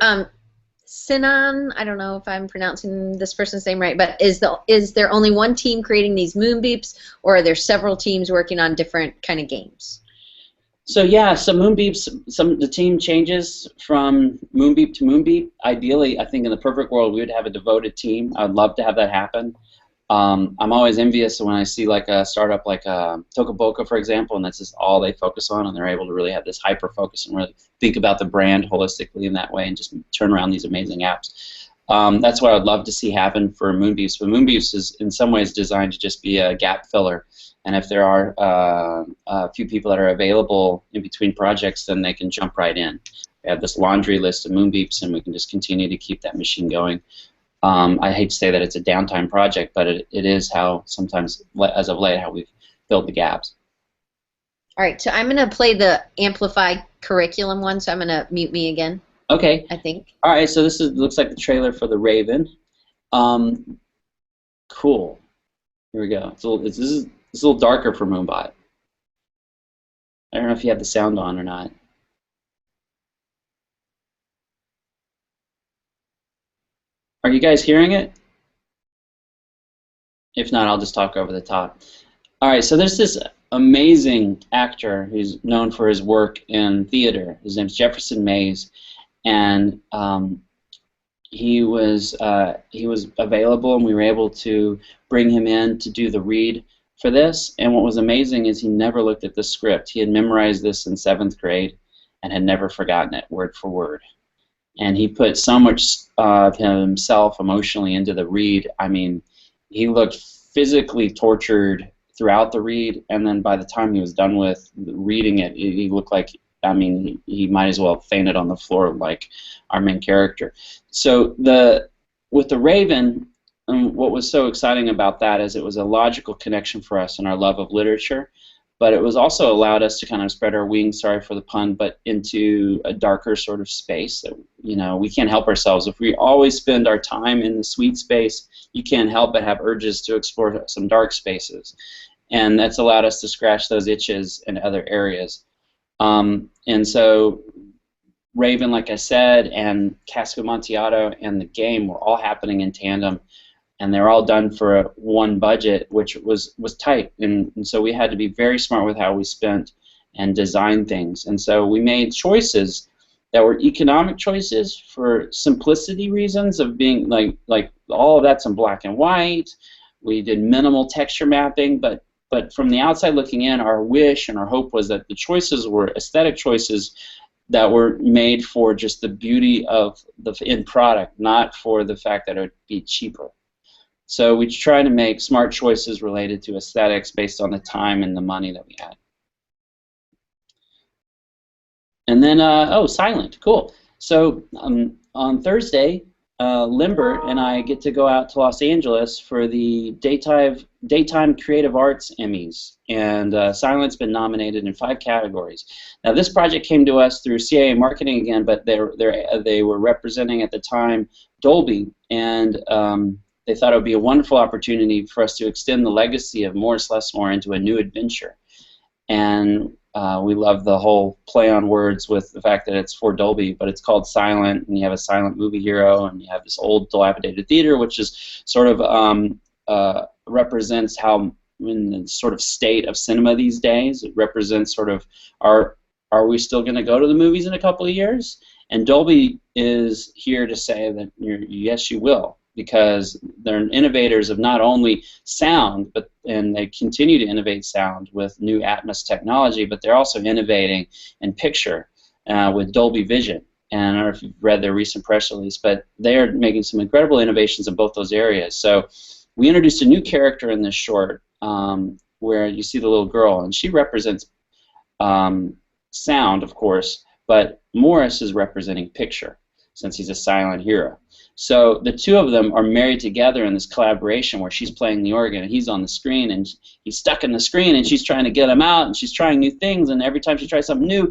Speaker 1: Sinan, I don't know if I'm pronouncing this person's name right, but is there only one team creating these moon beeps, or are there several teams working on different kind of games?
Speaker 2: So yeah, some Moonbeeps, the team changes from Moonbeep to Moonbeep. Ideally, I think in the perfect world, we would have a devoted team. I would love to have that happen. I'm always envious when I see like a startup like Tokaboka, for example, and that's just all they focus on, and they're able to really have this hyper focus and really think about the brand holistically in that way and just turn around these amazing apps. That's what I'd love to see happen for Moonbeeps. But Moonbeeps is in some ways designed to just be a gap filler. And if there are a few people that are available in between projects, then they can jump right in. We have this laundry list of Moonbeeps, and we can just continue to keep that machine going. I hate to say that it's a downtime project, but it is how sometimes, as of late, how we've filled the gaps.
Speaker 1: All right, so I'm going to play the Amplify curriculum one, so I'm going to mute me again.
Speaker 2: Okay.
Speaker 1: I think.
Speaker 2: All right, so this looks like the trailer for the Raven. Cool. Here we go. This is a little darker for Moonbot. I don't know if you have the sound on or not. Are you guys hearing it? If not, I'll just talk over the top. All right, so there's this amazing actor who's known for his work in theater. His name's Jefferson Mays, and he was available, and we were able to bring him in to do the read for this. And what was amazing is he never looked at the script. He had memorized this in 7th grade and had never forgotten it word for word. And he put so much of himself emotionally into the read. I mean, he looked physically tortured throughout the read, and then by the time he was done with reading it, he looked like, I mean, he might as well have fainted on the floor like our main character. So with the Raven, what was so exciting about that is it was a logical connection for us in our love of literature, but it was also allowed us to kind of spread our wings, sorry for the pun, but into a darker sort of space that, you know, we can't help ourselves. If we always spend our time in the sweet space, you can't help but have urges to explore some dark spaces. And that's allowed us to scratch those itches in other areas. And so Raven, like I said, and Cask of Amontillado and the game were all happening in tandem, and they're all done for one budget, which was tight. And so we had to be very smart with how we spent and designed things. And so we made choices that were economic choices for simplicity reasons of being like all of that's in black and white. We did minimal texture mapping, but from the outside looking in, our wish and our hope was that the choices were aesthetic choices that were made for just the beauty of the end product, not for the fact that it would be cheaper. So we try to make smart choices related to aesthetics based on the time and the money that we had. And then, oh, silent, cool. So on Thursday, Limbert and I get to go out to Los Angeles for the Daytime Creative Arts Emmys, and Silent's been nominated in 5 categories. Now, this project came to us through CIA Marketing again, but they were representing at the time Dolby, and they thought it would be a wonderful opportunity for us to extend the legacy of More is Less More into a new adventure. And we love the whole play on words with the fact that it's for Dolby, but it's called Silent, and you have a silent movie hero, and you have this old dilapidated theater, which is sort of represents how in the sort of state of cinema these days. It represents sort of are we still going to go to the movies in a couple of years? And Dolby is here to say that yes, you will, because they're innovators of not only sound, and they continue to innovate sound with new Atmos technology, but they're also innovating in picture with Dolby Vision. And I don't know if you've read their recent press release, but they're making some incredible innovations in both those areas. So we introduced a new character in this short where you see the little girl, and she represents sound, of course, but Morris is representing picture. since he's a silent hero. So the two of them are married together in this collaboration where she's playing the organ and he's on the screen, and he's stuck in the screen, and she's trying to get him out, and she's trying new things, and every time she tries something new,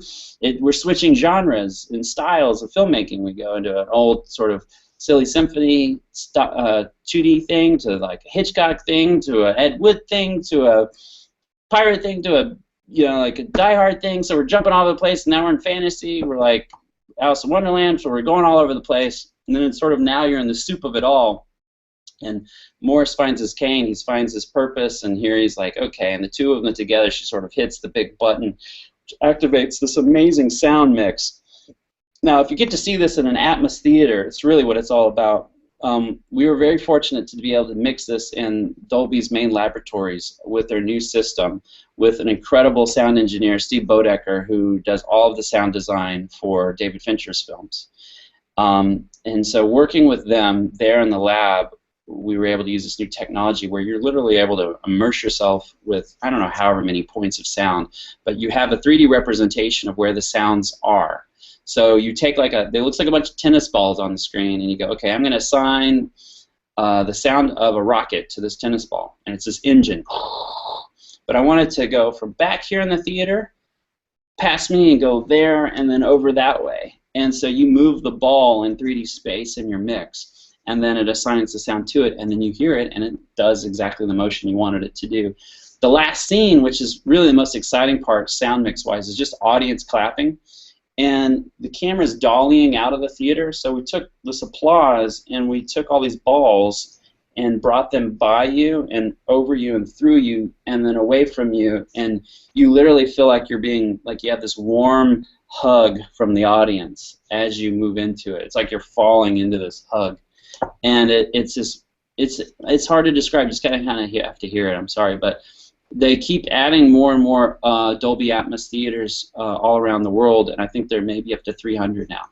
Speaker 2: we're switching genres and styles of filmmaking. We go into an old sort of silly symphony 2D thing to like a Hitchcock thing to a Ed Wood thing to a pirate thing to a like a Die Hard thing. So we're jumping all over the place, and now we're in fantasy. We're like Alice in Wonderland, so we're going all over the place. And then it's sort of now you're in the soup of it all. And Morris finds his cane, he finds his purpose, and here he's like, okay, and the two of them together, she sort of hits the big button, which activates this amazing sound mix. Now, if you get to see this in an Atmos theater, it's really what it's all about. We were very fortunate to be able to mix this in Dolby's main laboratories with their new system, with an incredible sound engineer, Steve Bodecker, who does all of the sound design for David Fincher's films. And so working with them there in the lab, we were able to use this new technology where you're literally able to immerse yourself with, I don't know, however many points of sound, but you have a 3D representation of where the sounds are. So you take like it looks like a bunch of tennis balls on the screen, and you go, okay, I'm going to assign the sound of a rocket to this tennis ball, and it's this engine. But I want it to go from back here in the theater, past me, and go there, and then over that way. And so you move the ball in 3D space in your mix, and then it assigns the sound to it, and then you hear it, and it does exactly the motion you wanted it to do. The last scene, which is really the most exciting part, sound mix-wise, is just audience clapping. And the camera's dollying out of the theater, so we took this applause and we took all these balls and brought them by you and over you and through you and then away from you, and you literally feel like you're being, like you have this warm hug from the audience as you move into it. It's like you're falling into this hug, and it's hard to describe. You just kind of have to hear it. I'm sorry, but they keep adding more and more Dolby Atmos theaters all around the world, and I think there may be up to 300 now.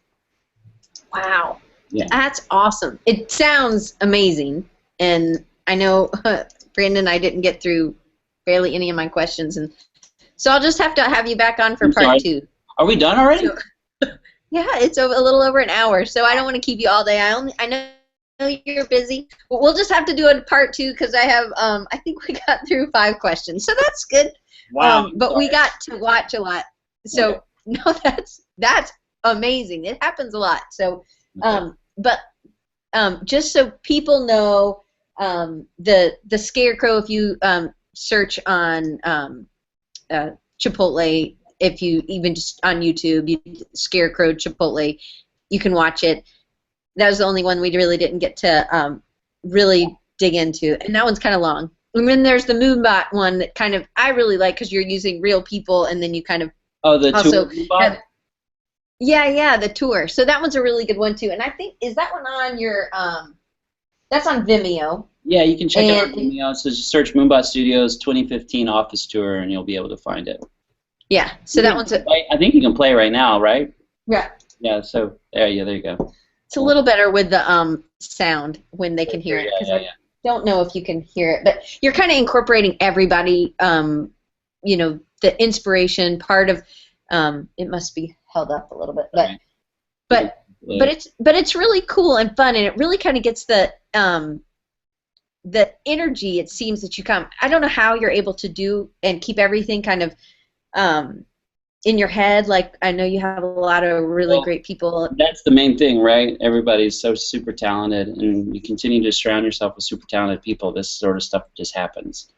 Speaker 1: Wow.
Speaker 2: Yeah.
Speaker 1: That's awesome. It sounds amazing, and I know Brandon and I didn't get through barely any of my questions, and so I'll just have to have you back on for part 2.
Speaker 2: Are we done already?
Speaker 1: So, yeah, it's a little over an hour, so I don't want to keep you all day. I know you're busy. We'll just have to do a part 2 because I have I think we got through 5 questions, so that's good.
Speaker 2: Wow.
Speaker 1: But we got to watch a lot, so okay. No, that's amazing. It happens a lot. So, but just so people know, the Scarecrow. If you search on Chipotle, if you even just on YouTube, Scarecrow Chipotle, you can watch it. That was the only one we really didn't get to really dig into, and that one's kind of long. And then there's the Moonbot one that kind of I really like because you're using real people, and then you kind of
Speaker 2: the
Speaker 1: also
Speaker 2: tour.
Speaker 1: Yeah, the tour. So that one's a really good one too. And I think is that one on your that's on Vimeo.
Speaker 2: Yeah, you can check it out on Vimeo. So just search Moonbot Studios 2015 Office Tour, and you'll be able to find it.
Speaker 1: Yeah. So that one's
Speaker 2: I think you can play right now, right?
Speaker 1: Yeah.
Speaker 2: Yeah. So there you go.
Speaker 1: It's a little better with the sound when they can hear it.
Speaker 2: Yeah.
Speaker 1: I don't know if you can hear it, but you're kind of incorporating everybody. You know, the inspiration part of it must be held up a little bit, but it's really cool and fun, and it really kind of gets the energy. It seems that you come. I don't know how you're able to do and keep everything kind of in your head. Like I know you have a lot of really great people.
Speaker 2: That's the main thing, right? Everybody's so super talented, and you continue to surround yourself with super talented people. This sort of stuff just happens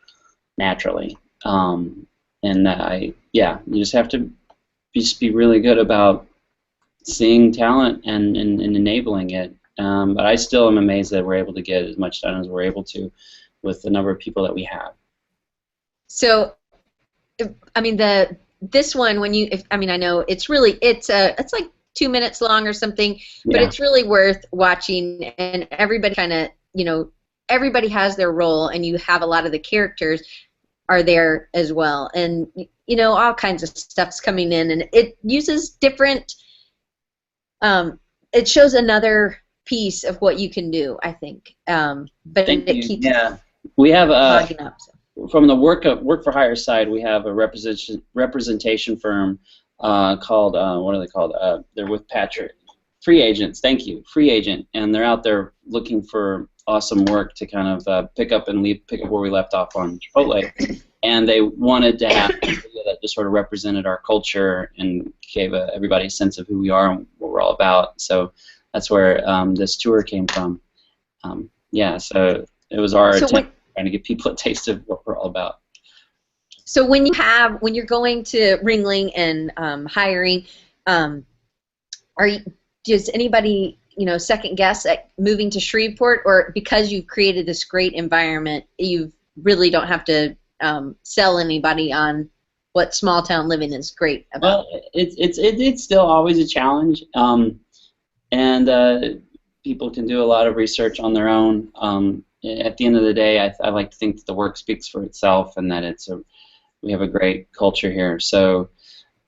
Speaker 2: naturally, and you just have to be really good about seeing talent and enabling it. But I still am amazed that we're able to get as much done as we're able to with the number of people that we have.
Speaker 1: So, I mean, this one, when I know it's really, it's like 2 minutes long or something, but it's really worth watching, and everybody kind of, everybody has their role, and you have a lot of the characters are there as well, and all kinds of stuff's coming in, and it uses different, it shows another piece of what you can do, I think, but it keeps
Speaker 2: we have
Speaker 1: logging up, so.
Speaker 2: From the work for hire side, we have a representation firm called what are they called? They're with Patrick Free agents, thank you. Free agent, and they're out there looking for awesome work to kind of pick up where we left off on Chipotle, and they wanted to have a video that just sort of represented our culture and gave everybody a sense of who we are and what we're all about. So that's where this tour came from. Yeah, so it was our attempt trying to give people a taste of what we're all about.
Speaker 1: So when you're going to Ringling and hiring, does anybody second guess at moving to Shreveport, or because you've created this great environment, you really don't have to sell anybody on what small town living is great about?
Speaker 2: Well, it's still always a challenge, and people can do a lot of research on their own. At the end of the day, I like to think that the work speaks for itself, and that we have a great culture here. So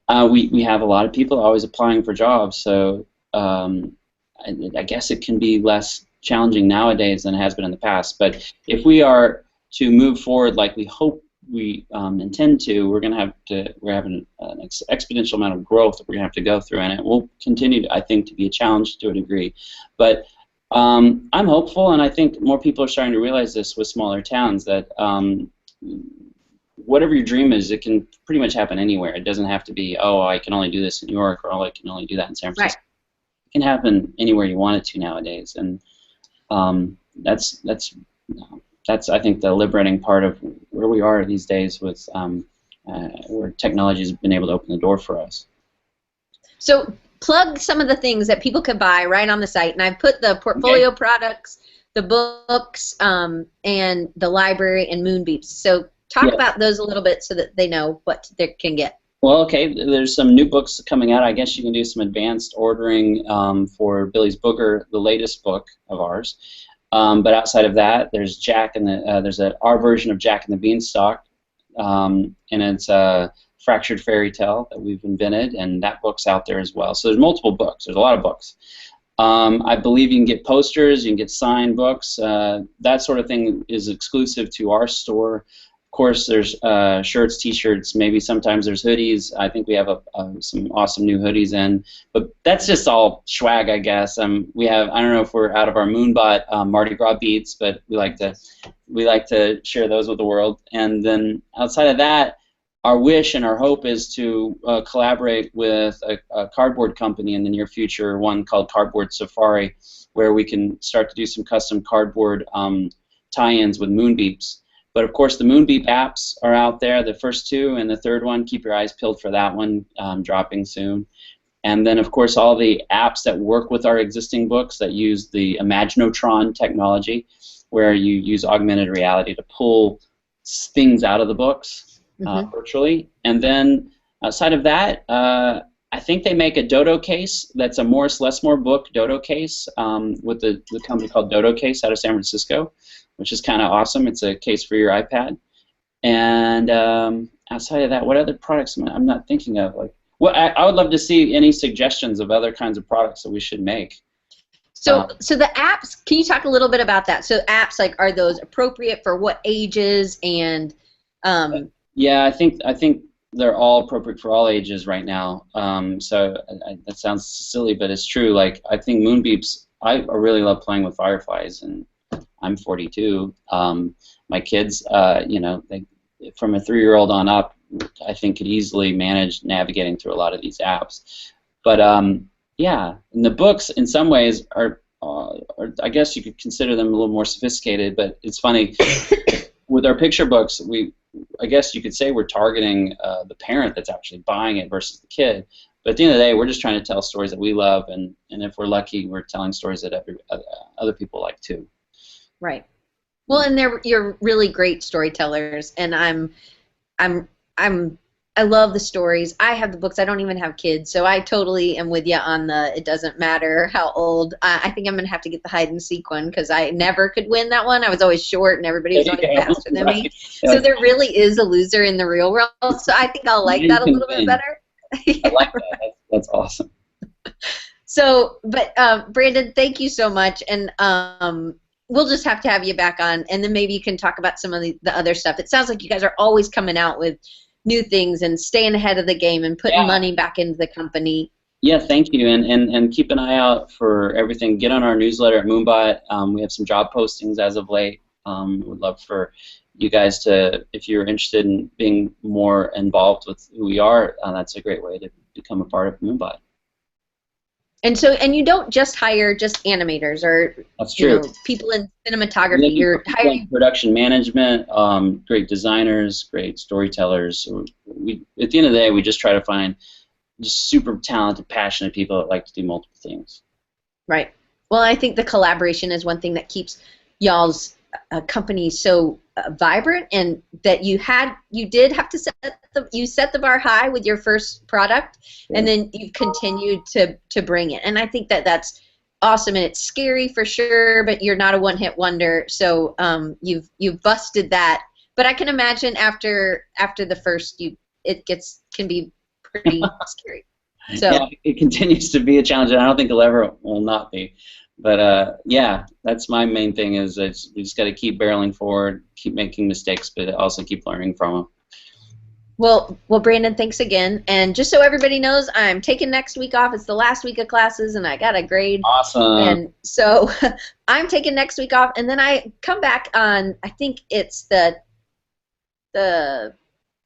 Speaker 2: we have a lot of people always applying for jobs. So I guess it can be less challenging nowadays than it has been in the past. But if we are to move forward like we hope we intend to, we're having an exponential amount of growth that we're going to have to go through, and it will continue, I think, to be a challenge to a degree. But I'm hopeful, and I think more people are starting to realize this with smaller towns, that whatever your dream is, it can pretty much happen anywhere. It doesn't have to be, oh, I can only do this in New York, or oh, I can only do that in San Francisco. Right. It can happen anywhere you want it to nowadays, and that's I think the liberating part of where we are these days, with where technology has been able to open the door for us.
Speaker 1: So plug some of the things that people could buy right on the site, and I've put the portfolio products, the books, and the library, and Moonbeeps. So talk about those a little bit so that they know what they can get.
Speaker 2: Well, okay, there's some new books coming out. I guess you can do some advanced ordering for Billy's Booger, the latest book of ours. But outside of that, there's there's our version of Jack and the Beanstalk, and it's a fractured fairy tale that we've invented, and that book's out there as well. So there's multiple books. There's a lot of books. I believe you can get posters, you can get signed books. That sort of thing is exclusive to our store. Of course, there's shirts, T-shirts, maybe sometimes there's hoodies. I think we have some awesome new hoodies in, but that's just all swag, I guess. We have, I don't know if we're out of our Moonbot Mardi Gras beads, but we like to share those with the world. And then outside of that, our wish and our hope is to collaborate with a cardboard company in the near future, one called Cardboard Safari, where we can start to do some custom cardboard tie-ins with Moonbeeps. But of course, the Moonbeep apps are out there, the first two, and the third one, keep your eyes peeled for that one, dropping soon. And then, of course, all the apps that work with our existing books that use the Imaginotron technology, where you use augmented reality to pull things out of the books virtually. And then, outside of that, I think they make a Dodo case that's a Morris Lesmore book Dodo case with the company called Dodo Case out of San Francisco, which is kind of awesome. It's a case for your iPad. And outside of that, what other products I'm not thinking of? I would love to see any suggestions of other kinds of products that we should make.
Speaker 1: So the apps, can you talk a little bit about that? So apps, are those appropriate for what ages? And
Speaker 2: yeah, I think they're all appropriate for all ages right now. That sounds silly, but it's true. I think Moonbeeps, I really love playing with fireflies, and I'm 42. My kids, from a 3-year-old on up, I think could easily manage navigating through a lot of these apps. But yeah, and the books in some ways are I guess you could consider them a little more sophisticated. But it's funny with our picture books, I guess you could say we're targeting the parent that's actually buying it versus the kid. But at the end of the day, we're just trying to tell stories that we love, and if we're lucky, we're telling stories that other people like too.
Speaker 1: Right. Well, and you're really great storytellers, and I love the stories. I have the books. I don't even have kids, so I totally am with you on the it doesn't matter how old. I think I'm going to have to get the hide and seek one because I never could win that one. I was always short, and everybody was always faster than me. So there really is a loser in the real world, so I think I'll like that a little bit better.
Speaker 2: I like that. That's awesome.
Speaker 1: So, but Brandon, thank you so much, and we'll just have to have you back on, and then maybe you can talk about some of the other stuff. It sounds like you guys are always coming out with new things and staying ahead of the game and putting money back into the company.
Speaker 2: Yeah, thank you, and keep an eye out for everything. Get on our newsletter at Moonbot. We have some job postings as of late. Would love for you guys to, if you're interested in being more involved with who we are, that's a great way to become a part of Moonbot.
Speaker 1: And so, and you don't just hire just animators or
Speaker 2: That's true.
Speaker 1: People in cinematography. You're hiring
Speaker 2: production management, great designers, great storytellers. We, at the end of the day, we just try to find just super talented, passionate people that like to do multiple things.
Speaker 1: Right. Well, I think the collaboration is one thing that keeps y'all's company so vibrant, and that you did have to set the bar high with your first product, sure. And then you've continued to bring it, and I think that that's awesome, and it's scary for sure, but you're not a one-hit wonder, so you've busted that. But I can imagine after the first, it can be pretty scary. So
Speaker 2: yeah, it continues to be a challenge, and I don't think it will not be. But yeah, that's my main thing is we just got to keep barreling forward, keep making mistakes, but also keep learning from them.
Speaker 1: Well, Brandon, thanks again. And just so everybody knows, I'm taking next week off. It's the last week of classes, and I got a grade.
Speaker 2: Awesome.
Speaker 1: And so I'm taking next week off, and then I come back on, I think it's the 4th,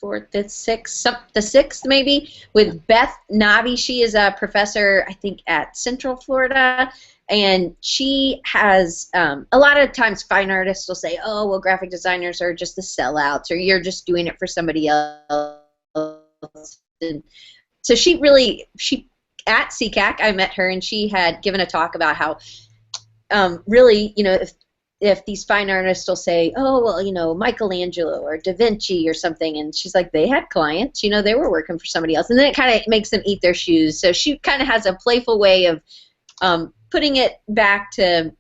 Speaker 1: 5th, 6th, the 6th maybe, with Beth Navi. She is a professor, I think, at Central Florida. And she has, a lot of times fine artists will say, oh, well, graphic designers are just the sellouts, or you're just doing it for somebody else. And so at CCAC, I met her, and she had given a talk about how really, if these fine artists will say, oh, well, Michelangelo or Da Vinci or something, and she's like, they had clients, they were working for somebody else. And then it kind of makes them eat their shoes. So she kind of has a playful way of putting it back to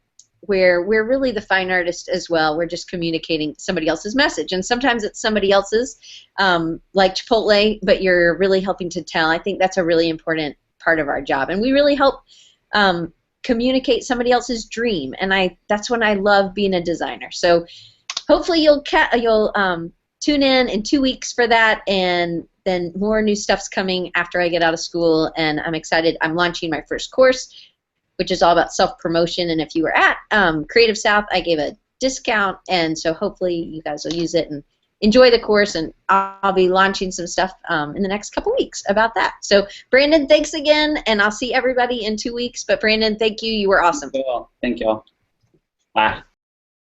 Speaker 1: where we're really the fine artist as well. We're just communicating somebody else's message, and sometimes it's somebody else's, like Chipotle, but you're really helping to tell. I think that's a really important part of our job, and we really help communicate somebody else's dream, and that's when I love being a designer. So hopefully you'll tune in 2 weeks for that, and then more new stuff's coming after I get out of school, and I'm excited. I'm launching my first course, which is all about self-promotion, and if you were at Creative South, I gave a discount, and so hopefully you guys will use it and enjoy the course, and I'll be launching some stuff in the next couple weeks about that. So Brandon, thanks again, and I'll see everybody in 2 weeks, but Brandon, thank you. You were awesome.
Speaker 2: Thank you all. Bye.